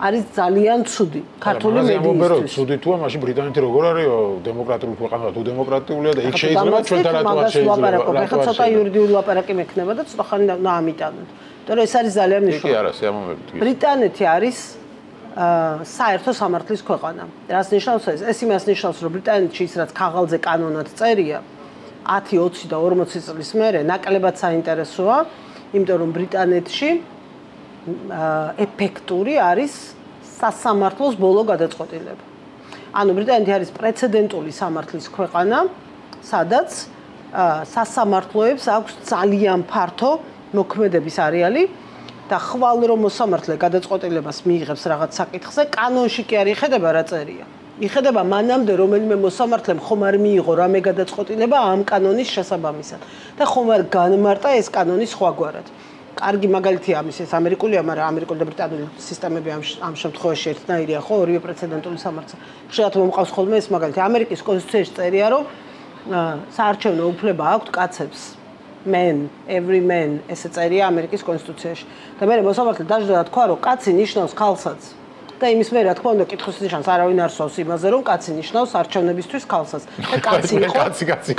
არის ძალიან ცუდი ქართული მედიისთვის ცუდი თუა მაშინ ბრიტანეთი როგორ არისო დემოკრატიული ქვეყანა თუ დემოკრატიულია და იქ შეიძლება ჩვენთან რატო არ შეიძლება ეხლა ცოტა იურიდიული ლაპარაკი მექნება და ცოტა ხანი ამიტანოთ იმიტომ რომ ეს არის ძალიან მნიშვნელოვანი კი არა სიამოვნებით ბრიტანეთი არის საერთო სამართლის ქვეყანა. რას ნიშნავს ეს იმას ნიშნავს რომ ბრიტანეთში ის რაც ქაღალდზე კანონად წერია 10, 20 და 40 წლის მერე ნაკლებად საინტერესოა, იმიტომ რომ ბრიტანეთში ეფექტური არის სასამართლოს ბოლო გადაწყვეტილება. ანუ ბრიტანეთი არის პრეცედენტული სამართლის ქვეყანა, სადაც სასამართლოებს აქვს ძალიან ფართო მოქმედების არეალი და ხვალ რომ მოსამართლე გადაწყვეტილებას მიიღებს რაღაც საკითხზე, კანონში კი არ იხედება რა წერია. იხედება მანამდე რომელიმე მოსამართლემ ხომ არ მიიღო რამე გადაწყვეტილება ამ კანონის შესაბამისად და ხომ არ განმარტა ეს კანონი სხვაგვარად. კარგი მაგალითია ამის ეს ამერიკულია, მაგრამ ამერიკული და ბრიტანული სისტემები ამ შემთხვევაში ერთნაირია, ხო, ორივე პრეცედენტული სამართლი. ხშირად მომყავს ხოლმე ეს მაგალითი. ამერიკის კონსტიტუციაში წერია, რომ საარჩევნო უფლება აქვთ კაცებს. every man ესე წერია ამერიკის კონსტიტუციაში. და მე მოსამართლე დაждდა თქვა, რომ კაცი ნიშნავს ქალსაც. და იმის მე რა თქმა უნდა კითხვის ნიშანს არავინ არ სვავს იმაზე, რომ კაცი ნიშნავს არჩევნებისთვის ქალსაც. და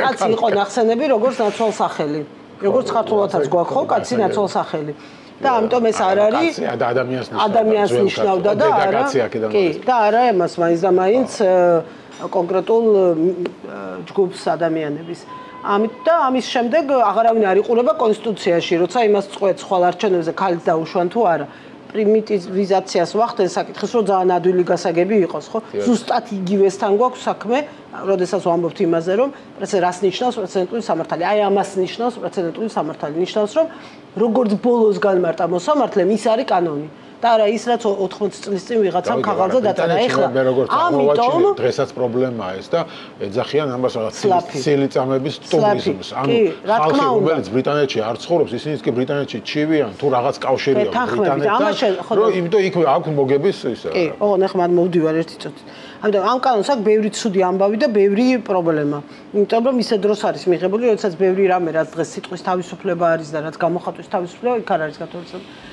კაცი იყო ნახსენები, როგორც ნაცვალსახელი. როგორც ქართულადაც გვაქვს ხო კაცი ნაცვალსახელი. და ამიტომ ეს არ არის ადამიანს ნიშნავდა და არა კი და არა εμას მაინც და მაინც კონკრეტულ ჯგუფს ადამიანების. ამით და ამის შემდეგ აღარავინ არ იყურება კონსტიტუციაში, როცა იმას წყვეტს ხვალ არჩევნებზე ქალიც დაუშვან თუ არა. პრიმიტივიზაციას ვახდენ საკითხს, რომ ძალიან ადვილი გასაგები იყოს, ხო? ზუსტად იგივესთან გვაქვს საქმე, როდესაც ვამბობთ იმაზე, რომ რას ნიშნავს პრეცედენტული სამართალი. აი ამას ნიშნავს პრეცედენტული სამართალი. ნიშნავს, რომ როგორც ბოლოს განმარტა მოსამართლემ, ის არის კანონი. და არა ის რაც 80 წლის წინ ვიღაცამ ქაღალდზე დაწნა. ეხლა ამიტომ დღესაც პრობლემაა ეს და ეძახიან ამას რაღაც სილიწამების ტურიზმს. ანუ ხალხი რომელიც ბრიტანეთში არ ცხოვრობს, ისინიც კი ბრიტანეთში ჩივიან თუ რაღაც კავშირია ბრიტანეთთან. რომ იმიტომ იქ აქვს მოგების ისე. კი, ოღონდ ეხლა მან მოვდივარ ერთი წუთი. ამიტომ ამ კანონს აქვს ბევრი ცუდი ამბავი და ბევრი პრობლემა. იმიტომ რომ ისე დროს არის მიღებული, როდესაც ბევრი რამე რაც დღეს სიტყვის თავისუფლება არის და რაც გამოხატვის თავისუფლება იქ არ არის გათვალისწინებული.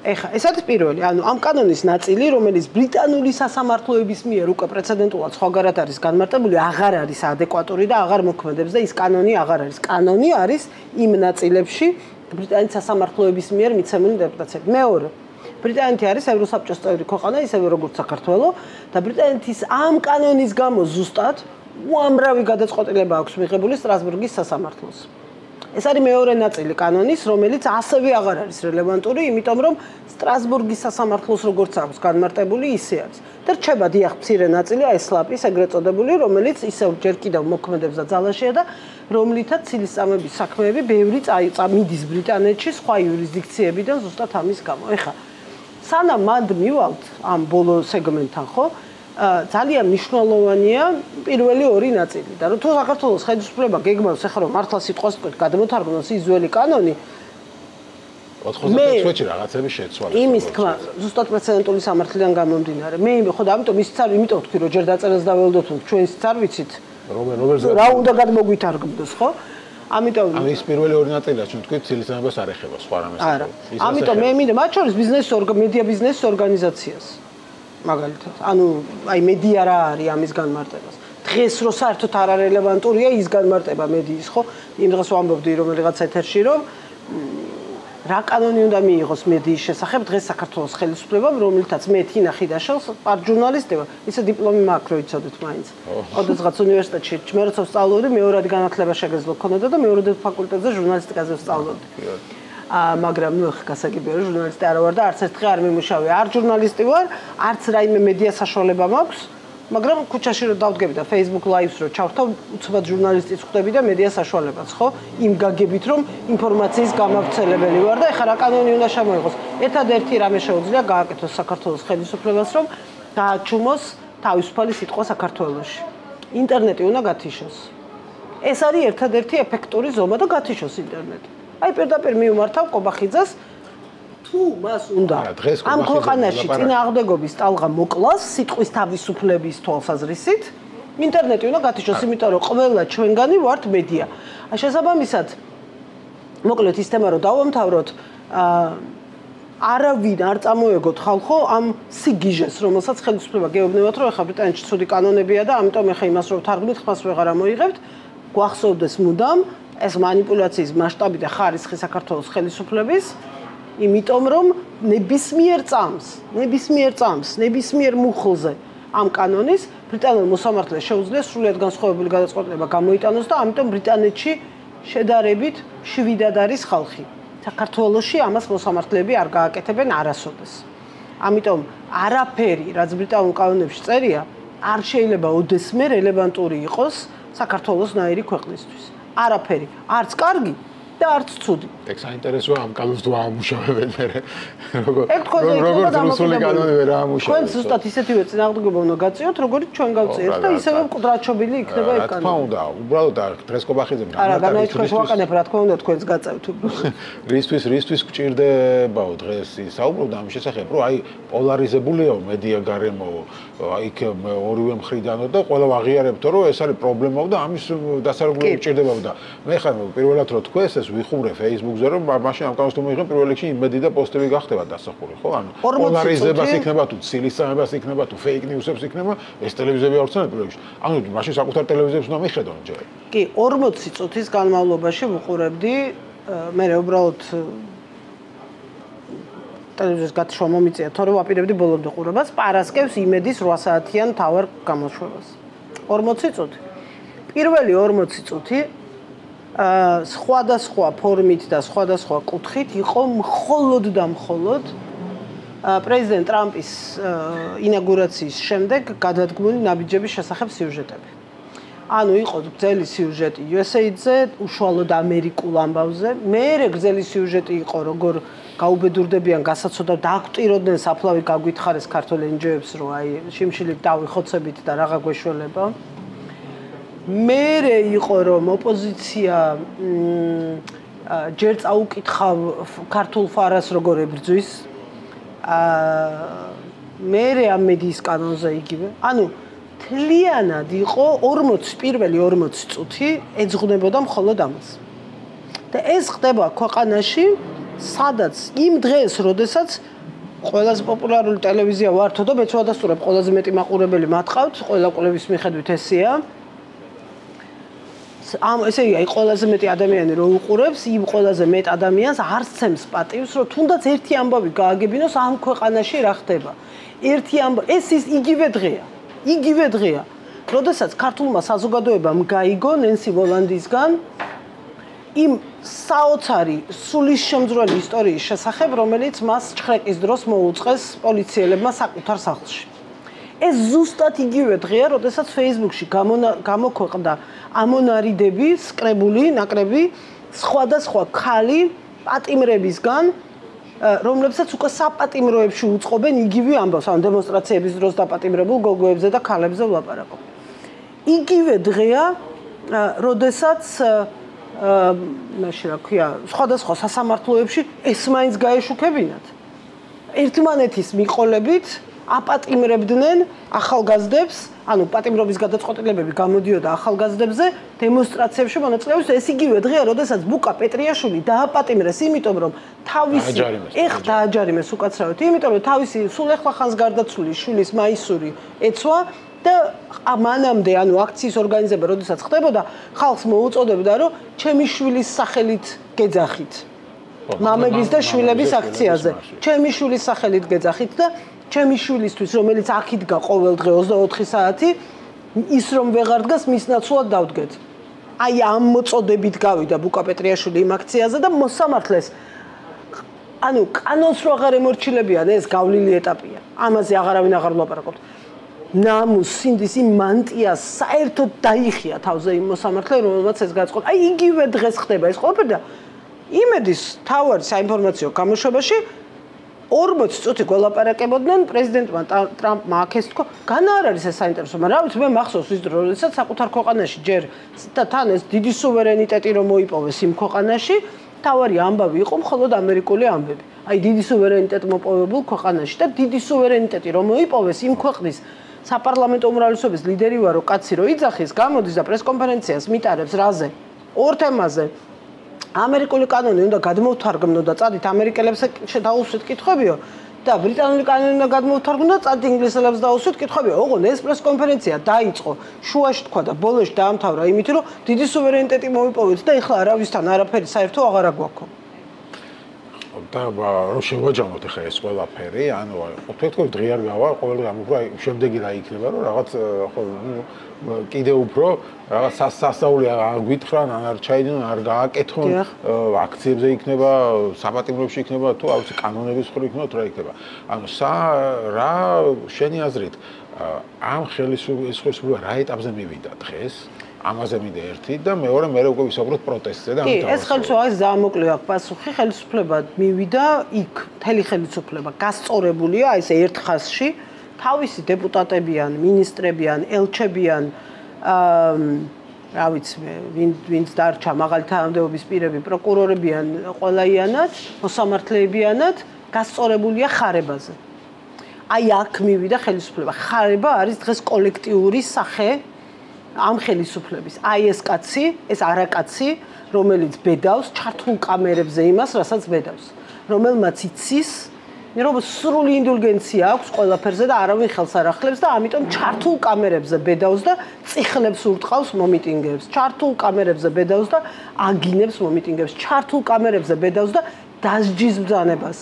ეხა ეს არის პირველი, ანუ ამ კანონის ნაწილი, რომელიც ბრიტანული სასამართლოების მიერ უკვე პრეცედენტულად სხვაგარად არის განმარტებული, აღარ არის ადეკვატური და აღარ მოქმედებს და ის კანონი აღარ არის. კანონი არის იმ ნაწილებში ბრიტანეთის სასამართლოების მიერ მიცემული ინტერპრეტაციები. მეორე, ბრიტანეთი არის ევროსაბჭოს წევრი ქვეყანა, ისევე როგორც საქართველო და ბრიტანეთის ამ კანონის გამო ზუსტად უამრავი გადაწყვეტილება აქვს მიღებული სტრასბურგის სასამართლოს. ეს არის მეორე ნაწილი კანონის, რომელიც ასევე აღარ არის რელევანტური, იმიტომ რომ სტრასბურგის სასამართლოს როგორც აქვს განმარტებული, ისე არის. და რჩება დიახ მცირე ნაწილი, აი სლაპის ეგრეთ წოდებული, რომელიც ისევ ჯერ კიდევ მოქმედებს და ძალაშია და რომლითაც ცილისწამების საქმეები ბევრი მიდის ბრიტანეთში სხვა იურისდიქციებიდან ზუსტად ამის გამო. ეხლა სანამ მანდ მივალთ ამ ბოლო სეგმენტთან, ხო? ძალიან მნიშვნელოვანია პირველი ორი ნაწილი და თუ საქართველოს ხელისუფლება გეგმავს ახლა რომ მართლა სიტყვას თქვენ გადმოთარგმნოს ის ძველი კანონი 95 წუთი რაღაცები შეცვალეს. იმის თქმა ზუსტად პრეცედენტული სამართლიდან გამომდინარე. მე ხო და ამიტომ ისიც არ იმიტომ ვთქვი რომ ჯერ დაწერას დაველოდოთ ჩვენც არ ვიცით რა უნდა გადმოგვითარგმნოს ხო? ამიტომ ამის პირველი ორი ნაწილია ჩვენ თქვით ცილისწამებას არ ეხება სხვა რამეს. არა. ამიტომ მე მინდა მათ შორის მედია ბიზნესის ორგანიზაციას მაგალითად, ანუ აი მედია რა არის ამის განმარტებას. დღეს რო საერთოდ არ არელევანტურია ის განმარტება მედიის, ხო? იმ დღეს ვამბობდი რომელიღაც ეთერში, რომ რა კანონი უნდა მიიღოს მედიის შესახებ დღეს საქართველოს ხელისუფლებამ, რომელთაც მე თინახი დაშალს ჟურნალისტი ვარ, ისე დიპლომი მაქვს, რო იცოდეთ მაინც. ოდესღაც უნივერსიტეტში მე როცა ვსწავლობდი, მეორადი განათლება შეგეძლო ქონოდა და მეორე ფაკულტეტზე ჟურნალისტიკაზე ვსწავლობდი. მაგრამ ნუ ხა გასაგებია რომ ჟურნალისტი არ ვარ და არც ერთხელ არ მიმუშავე. არ ჟურნალისტი ვარ, არც რაიმე მედია საშუალება მაქვს, მაგრამ ქუჩაში რომ დავდგები და Facebook Live-ს რო ჩავხტავ, უცბად ჟურნალისტიც ხვდები და მედია საშუალებაც, ხო? იმ გაგებით რომ ინფორმაციის გამავრცელებელი ვარ და ეხლა რა კანონი უნდა შემოიღოს. ერთადერთი რამე შეუძლია გააკეთოს საქართველოს ხელისუფლებას, რომ გააჩუმოს თავისუფალი სიტყვა საქართველოში. ინტერნეტი უნდა გათიშოს. ეს არის ერთადერთი ეფექტური ზომა და გათიშოს ინტერნეტი. აი პირდაპირ მიუმართავ ყობახიძეს თუ მას უნდა ამ ქვეყანაში წინააღმდეგობის ტალღა მოკლას სიტყვის თავისუფლების თვალსაზრისით ინტერნეტი უნდა გათიშოს, იმიტომ რომ ყველა ჩვენგანი ვართ მედია. შესაბამისად მოკლედ ის თემა რომ დავამთავროთ, არავინ არ წამოეგოთ ხალხო ამ სიგიჟეს, რომელსაც ხელისუფლება გეუბნებათ, რომ ახლა ბრიტანეთში ცუდი კანონებია და ამიტომ ახლა იმას რომ თარგმნით, ხმას ვეღარ ამოიღებთ, გვახსოვდეს მუდამ ეს манипуляციის მასშტაბი და ხარისხი საქართველოს ხელისუფლების, იმიტომ რომ ნებისმიერ წამს, ნებისმიერ მუხლზე ამ კანონის ბრიტანელ მოსამართლეს შეუძლია სრულიად განსხვავებული გადაწყვეტილება გამოიტანოს და ამიტომ ბრიტანეთში შედარებით შვიდად არის ხალხი. საქართველოში ამას მოსამართლეები არ გააკეთებენ არასოდეს. ამიტომ არაფერი, რაც ბრიტანულ კანონებში წერია, არ შეიძლება ოდესმე რელევანტური იყოს საქართველოს ნაირი ქვეყნისთვის. არაფერი, არც კარგი, და არც ცუდი. ეგ საინტერესოა ამ კანონს თუ აამუშავებენ მე. ეგ თქვენზე იქნება რუსული კანონი ვერ აამუშავებს. თქვენ ზუსტად ისეთივე წინააღმდეგობა უნდა გაწიოთ, როგორც ჩვენ გავწიეთ და ისევე მკვდრაჩობილი იქნება ეგ კანონი. რა თქმა უნდა, უბრალოდ დღეს კობახიძემ არა, განაიწყოს ვაყენებ, რა თქმა უნდა, თქვენს გაწევთ უბრალოდ. რისთვის გჭირდებაო დღეს საუბრობ და ამ შესახებ, რომ აი პოლარიზებულია მედია გარემო, იქ ორივე მხრიდანო და ყველა ვაღიარებთო, რომ ეს არის პრობლემა და ამის დასარგებლობა გჭირდებაო და მე ხარ პირველად რომ თქვენს ეს ვიხურე Facebook-ზე, რომ მაშინ ამ კანონს თუ მოიღებ პირველ რიგში იმედი და პოსტები გახდება დასახული, ხო? ანუ პოლარიზებას იქნება თუ ცილისწამებას იქნება თუ fake news-ებს იქნება, ეს ტელევიზიები აუცილებლად პირველ რიგში. ანუ მაშინ საკუთარ ტელევიზიებს უნდა მიხედონ ჯერ. კი, 40 წუთის განმავლობაში ვუყურებდი, მე უბრალოდ ტელევიზიას გათშვა მომიწია, თორე ვაპირებდი ბოლომდე ყურებას, პარასკევს იმედის 8 საათიან თავარ გამოშვებას. 40 წუთი. პირველი 40 წუთი სხვადასხვა ფორმით და სხვადასხვა კუთხით იყო მხოლოდ და მხოლოდ პრეზიდენტ ტრამპის ინაგურაციის შემდეგ გადადგმული ნაბიჯების შესახებ სიუჟეტები. ანუ იყო გრძელი სიუჟეტი USAID-ზე, უშუალოდ ამერიკულ ამბავზე. მერე გრძელი სიუჟეტი იყო, როგორ გაუბედურდებიან, გასაცოდავ დააკვიროდნენ საფლავი გაგვითხარეს ქართულ NGO-ებს, რომ აი შიმშილით დავიხოცებით და რაღა გვეშველება. მერე იყო, რომ ოპოზიცია ჯერ წაუკითხავ ქართულ ფარას როგორ ებრძვის. მერე ამ მედიის კანონზე იგივე. ანუ თლიანად იყო 40 პირველი 40 წუთი ეძღვნებოდა მხოლოდ ამას. და ეს ხდება ქვეყანაში, სადაც იმ დღეს, როდესაც ყველაზე პოპულარული ტელევიზია ვართო და მეც ვადასტურებ, ყველაზე მეტი მაყურებელი მათყავთ, ყველა კვლევის მიხედვით ესეა. ესე იგი, ყველაზე მეტი ადამიანი რო უყურებს, იმ ყველაზე მეტ ადამიანს არ სცემს პატივს, რომ თუნდაც ერთი ამბავი გააგებინოს ამ ქვეყანაში რა ხდება. ერთი ამბავი, ეს ის იგივე დღეა. იგივე დღეა. როდესაც ქართულმა საზოგადოებამ გაიგო ნენსი ვოლანდისგან იმ საოცარი სულისშემძვრელი ისტორიის შესახებ, რომელიც მას ჩხრეკის დროს მოუწყეს პოლიციელებმა საკუთარ სახლში. ეს ზუსტად იგივე დღეა, როდესაც Facebook-ში გამოქვეყნდა ამონარიდები, სკრებული, ნაკრები, სხვადასხვა ქალი პატიმრებისგან, რომლებსაც უკვე საპატიმროებში უწყობენ იგივე ამბავს, ანუ დემონსტრაციების დროს დაპატიმრებულ გოგოებზე და ქალებზე ვლაპარაკობ. იგივე დღეა, როდესაც მაშინ რა ქვია, სხვადასხვა სასამართლოებში ეს მაინც გაეშუქებინათ. ერთმანეთის მიყოლებით აპატიმრებდნენ ახალგაზრდებს, ანუ პატიმრობის გადაწყვეტილებები გამოდიოდა ახალგაზრდებზე დემონსტრაციებში მონაწილეობის. ეს იგივე დღეა, როდესაც ბუკა პეტრიაშვილი დააპატიმრეს, იმიტომ რომ თავისი დააჯარიმეს უკაცრავად, იმიტომ რომ თავისი სულ ახლახანს გარდაცვლილი შვილის მაისური ეცვა და მანამდე, ანუ აქციის ორგანიზება, როდესაც ხდებოდა, ხალხს მოუწოდებდა, რომ ჩემი შვილის სახელით გეძახით. მამების და შვილების აქციაზე. ჩემი შვილის სახელით გეძახით და ჩემი შვილისთვის, რომელიც აქ იდგა ყოველ დღე 24 საათი, ის რომ ვეღარ დგას, მის ნაცვლად დავდგეთ. აი ამ მოწოდებით გავიდა ბუკა პეტრიაშვილი იმ აქციაზე და მოსამართლეს ანუ კანონს რო აღარ ემორჩილებიან, ეს გავლილი ეტაპია. ამაზე აღარავინ აღარ ვლაპარაკობთ. ნამუს სინდის იმ მანტიას საერთოდ დაიხია თავზე იმ მოსამართლე, რომელმაც ეს გაწყო. აი იგივე დღეს ხდება ეს ყველაფერი და იმედის თავარი საინფორმაციო გამოშვებაში 40 წუთი გველაპარაკებოდნენ პრეზიდენტმა ტრამპმა აქ ეს თქო, განა არ არის ეს საინტერესო, მაგრამ რა ვიცი, მე მახსოვს ის დრო, როდესაც საკუთარ ქვეყანაში ჯერ და თან ეს დიდი სუვერენიტეტი რომ მოიპოვეს იმ ქვეყანაში, თავარი ამბავი იყო მხოლოდ ამერიკული ამბები. აი დიდი სუვერენიტეტი მოპოვებულ ქვეყანაში და დიდი სუვერენიტეტი რომ მოიპოვეს იმ ქვეყნის საპარლამენტო უმრავლესობის ლიდერი ვარო კაცი რო იძახის, გამოდის და პრესკონფერენციას მიტარებს რაზე? ორ თემაზე. ამერიკული კანონი უნდა გადმოვთარგმნო და წადით ამერიკელებს დაუსვით კითხვებიო და ბრიტანული კანონი უნდა გადმოვთარგმნო და წადით ინგლისელებს დაუსვით კითხვებიო. ოღონდ ეს პრესკონფერენცია დაიწყო, შუაში თქვა და ბოლოში დაამთავრა იმით, რომ დიდი სუვერენიტეტი მოვიპოვეთ და ეხლა არავისთან არაფერი საერთო აღარ აგვაქვს. და რომ შევაჯამოთ ახლა ეს ყველაფერი, ანუ თქვენ დღეარ გავა, ყოველდღე ამ უფრო შემდეგი რა იქნება, რომ რაღაც კიდე უფრო რაღაც სასწაული არ გვითხრან, არ ჩაიდნენ, არ გააკეთონ, აქციებზე იქნება, საპატიმროებში იქნება, თუ არ ვიცი, კანონების მხრივ იქნება, თუ რა იქნება. ანუ რა შენი აზრით ამ ხელისუფლება რა ეტაპზე მივიდა დღეს? ამაზე მინდა ერთი და მეორე მე უკვე ვისაუბროთ პროტესტზე და ამით ეს ხელისუფლება ეს ზამოკლე აქვს პასუხი ხელისუფლება მივიდა იქ მთელი ხელისუფლება გასწორებულია ეს ერთ ხაზში თავისი დეპუტატებიან მინისტრებიან ელჩებიან რა ვიცი მე ვინც დარჩა მაღალი თანამდებობის პირები პროკურორებიან ყველაიანად მოსამართლეებიანად გასწორებულია ხარებაზე აი აქ მივიდა ხელისუფლება ხარება არის დღეს კოლექტიური სახე ამ ხელისუფლების აი ეს კაცი ეს არაკაცი რომელიც ბედავს ჩართულ კამერებზე იმას რასაც ბედავს რომელმაც იცის რომ სრული ინდულგენცია აქვს ყველაფერზე და არავინ ხელს არ ახლებს და ამიტომ ჩართულ კამერებზე ბედავს და წიხლებს ურტყავს მომიტინგეებს ჩართულ კამერებზე ბედავს და აგინებს მომიტინგეებს ჩართულ კამერებზე ბედავს და დასჯის ბრძანებას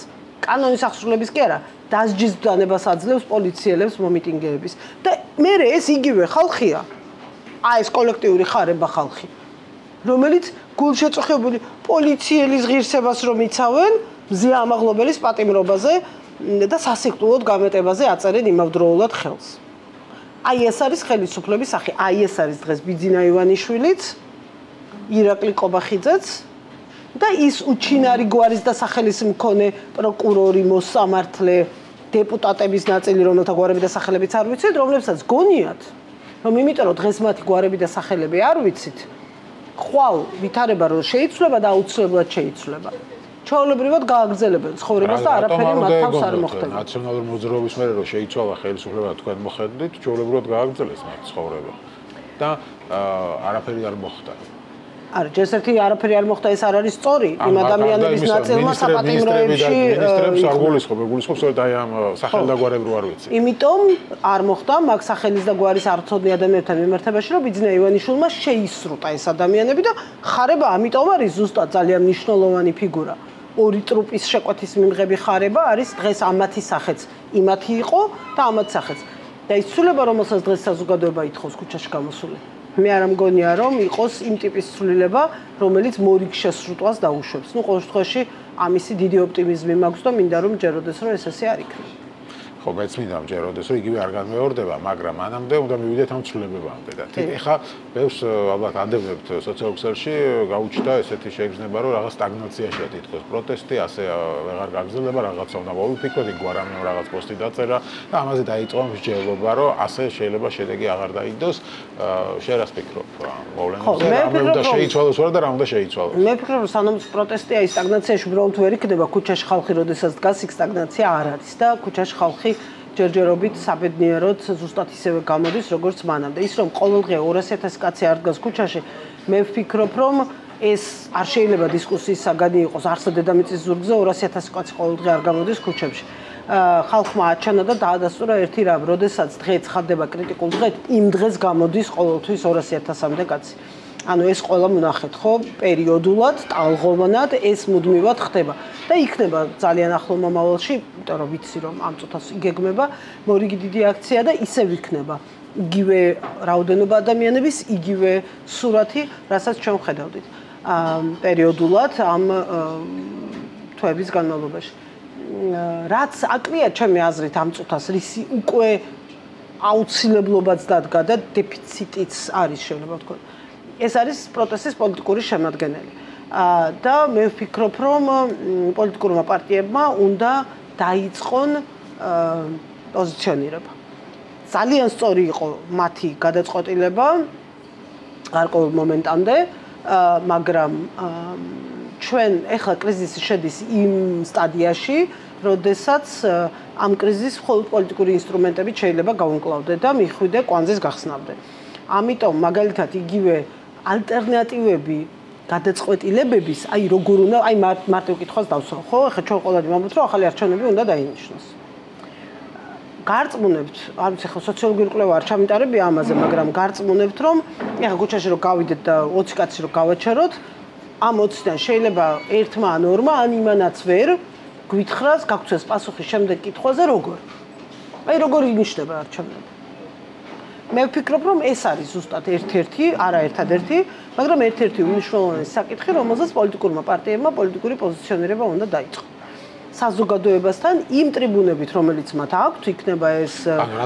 კანონის აღსრულების კი არა დასჯის ბრძანებას აძლევს პოლიციელებს მომიტინგეების და მე ეს იგივე ხალხია აი ეს კოლექტიური ხარება ხალხი რომელიც გულშეწუხებული პოლიციელის ღირსებას რომ იცავენ მზე ამაღლობელის პატიმრობაზე და სასიკვდილოდ გამეტებაზე აწერენ იმავდროულად ხელს აი ეს არის ხელისუფლების სახე აი ეს არის დღეს ბიძინა ივანიშვილიც ირაკლი კობახიძეც და ის უჩინარი გვარის და სახელის მქონე პროკურორი მოსამართლე დეპუტატების ნაწილი რომელთა გვარები და სახელებიც არ ვიცით რომლებსაც გონიათ რომ იმიტომ რომ დღეს მათი გვარები და სახელები არ ვიცით ხვალ ვითარება რომ შეიცვლება და აუცილებლად შეიცვლება ჩაოლებრივად გააგრძელებენ ცხოვრებას და არაფერი მათ თავს არ მოხდება ნაციონალური მოძრაობის მერე რომ შეიცვალა ხელისუფლება თქვენ მოხედით ჩაოლებრივად გააგრძელეს მათ ცხოვრება და არაფერი არ მოხდა არა ჯერ ერთი არაფერი არ მოხდა ეს არ არის სწორი იმ ადამიანების ნაწილმა საპატიმროებში მინისტრებს არ გულისხმობს სწორედ აი ამ სახელდაგვარებ რო არ ვიცი იმიტომ არ მოხდა მაგ სახელის და გვარის არცოდნი ადამიანებთან მიმართებაში რომ ბიძინა ივანიშვილმა შეისრუტა ეს ადამიანები და ხარება ამიტომ არის ზუსტად ძალიან მნიშვნელოვანი ფიგურა ორი ტრუპის შეკვეთის მიმღები ხარება არის დღეს ამათი სახეც იმათი იყო და ამათ სახეც და ის ცვლილება რომელსაც დღეს საზოგადოება ითხოვს ქუჩაში გამოსული მე არ მგონია რომ იყოს იმ ტიპის ცვლილება რომელიც მორიგ შესრუტვას დაუშვებს. ნუ ყოველ შემთხვევაში ამისი დიდი ოპტიმიზმი მაქვს და მინდა რომ ჯეროდეს რომ ეს ასე არ იქნება. ხო მეც მინდა რომ ჯეროდეს რომ იგივე არ განმეორდება, მაგრამ მანამდე უნდა მივიდეთ ამ ცვლილებებამდე და ეხლა ბევრს ალბათ ანდევნებთ სოციალურ გაუჩნდა ესეთი შეგრძნება რომ რაღაც სტაგნაციაშია თითქოს პროტესტი, ასე ვეღარ გაგრძელება, რაღაცა უნდა მოვიფიქროთ, გვარამემ რაღაც პოსტი დაწერა და ამაზე დაიწყო მსჯელობა რომ ასე შეიძლება შედეგი აღარ დაიდოს. შენ რას ფიქრობ მოვლენებზე? რა უნდა შეიცვალოს და რა უნდა შეიცვალოს? მე ვფიქრობ რომ სანამ პროტესტია ის სტაგნაციაში უბრალოდ ვერ იქნება ქუჩაში ხალხი როდესაც დგას იქ სტაგნაცია არ არის და ქუჩაში ხალხი ჯერჯერობით საბედნიეროდ ზუსტად ისევე გამოდის როგორც მანამდე. ის რომ ყოველდღე 200,000 კაცი არ დგას ქუჩაში, მე ვფიქრობ რომ ეს არ შეიძლება დისკუსიის საგანი იყოს. არსა დედამიწის ზურგზე 200,000 კაცი ყოველდღე არ გამოდის ქუჩებში. ხალხმა აჩვენა და დაადასტურა ერთი რამ, როდესაც დღე ცხადდება კრიტიკულ დღედ, იმ დღეს გამოდის ყოველთვის 200,000-მდე კაცი. ანუ ეს ყველა ვნახეთ, ხო, პერიოდულად, ტალღოვანად ეს მუდმივად ხდება და იქნება ძალიან ახლო მომავალში, იმიტომ რომ ვიცი რომ ამ წუთას იგეგმება მორიგი დიდი აქცია და ისევ იქნება იგივე რაოდენობა ადამიანების, იგივე სურათი, რასაც ჩვენ ხედავდით. პერიოდულად ამ თვეების განმავლობაში. რაც აკლია ჩემი აზრით ამ წუთას რისი უკვე აუცილებლობაც დადგა და დეფიციტიც არის შეიძლება ვთქვა. ეს არის პროტესტის პოლიტიკური შემადგენელი. და მე ვფიქრობ, რომ პოლიტიკურმა პარტიებმა უნდა დაიწყონ პოზიციონირება. ძალიან სწორი იყო მათი გადაწყვეტილება გარკვეულ მომენტამდე, მაგრამ ჩვენ ეხლა კრიზისი შედის იმ სტადიაში, როდესაც ამ კრიზისს მხოლოდ პოლიტიკური ინსტრუმენტებით შეიძლება გაუმკლავდე და მიხვიდე კვანძის გახსნამდე. ამიტომ მაგალითად იგივე ალტერნატივები გადაწყვეტილებების, აი როგორ უნდა, აი მარტივ კითხვას დავსვამ, ხო? ახლა ჩვენ ყველანი ვამბობთ, რომ ახალი არჩევნები უნდა დაინიშნოს. გარწმუნებთ, არ ვიცი, ხო სოციოლოგიური კვლევა არ ჩამიტარებია ამაზე, მაგრამ გარწმუნებთ, რომ ახლა ქუჩაში რომ გავიდეთ და 20 კაცი რომ გავაჩეროთ, ამ 20-დან შეიძლება ერთმა ან ორმა ან იმანაც ვერ გვითხრას, გაგცეს პასუხი შემდეგ კითხვაზე როგორ. აი როგორ ინიშნება არჩევნები. მე ვფიქრობ, რომ ეს არის ზუსტად ერთ-ერთი, არა ერთადერთი, მაგრამ ერთ-ერთი უმნიშვნელოვანესი საკითხი, რომელზეც პოლიტიკურმა პარტიებმა პოლიტიკური პოზიციონირება უნდა დაიწყო. საზოგადოებასთან იმ ტრიბუნებით, რომელიც მათ აქვთ, იქნება ეს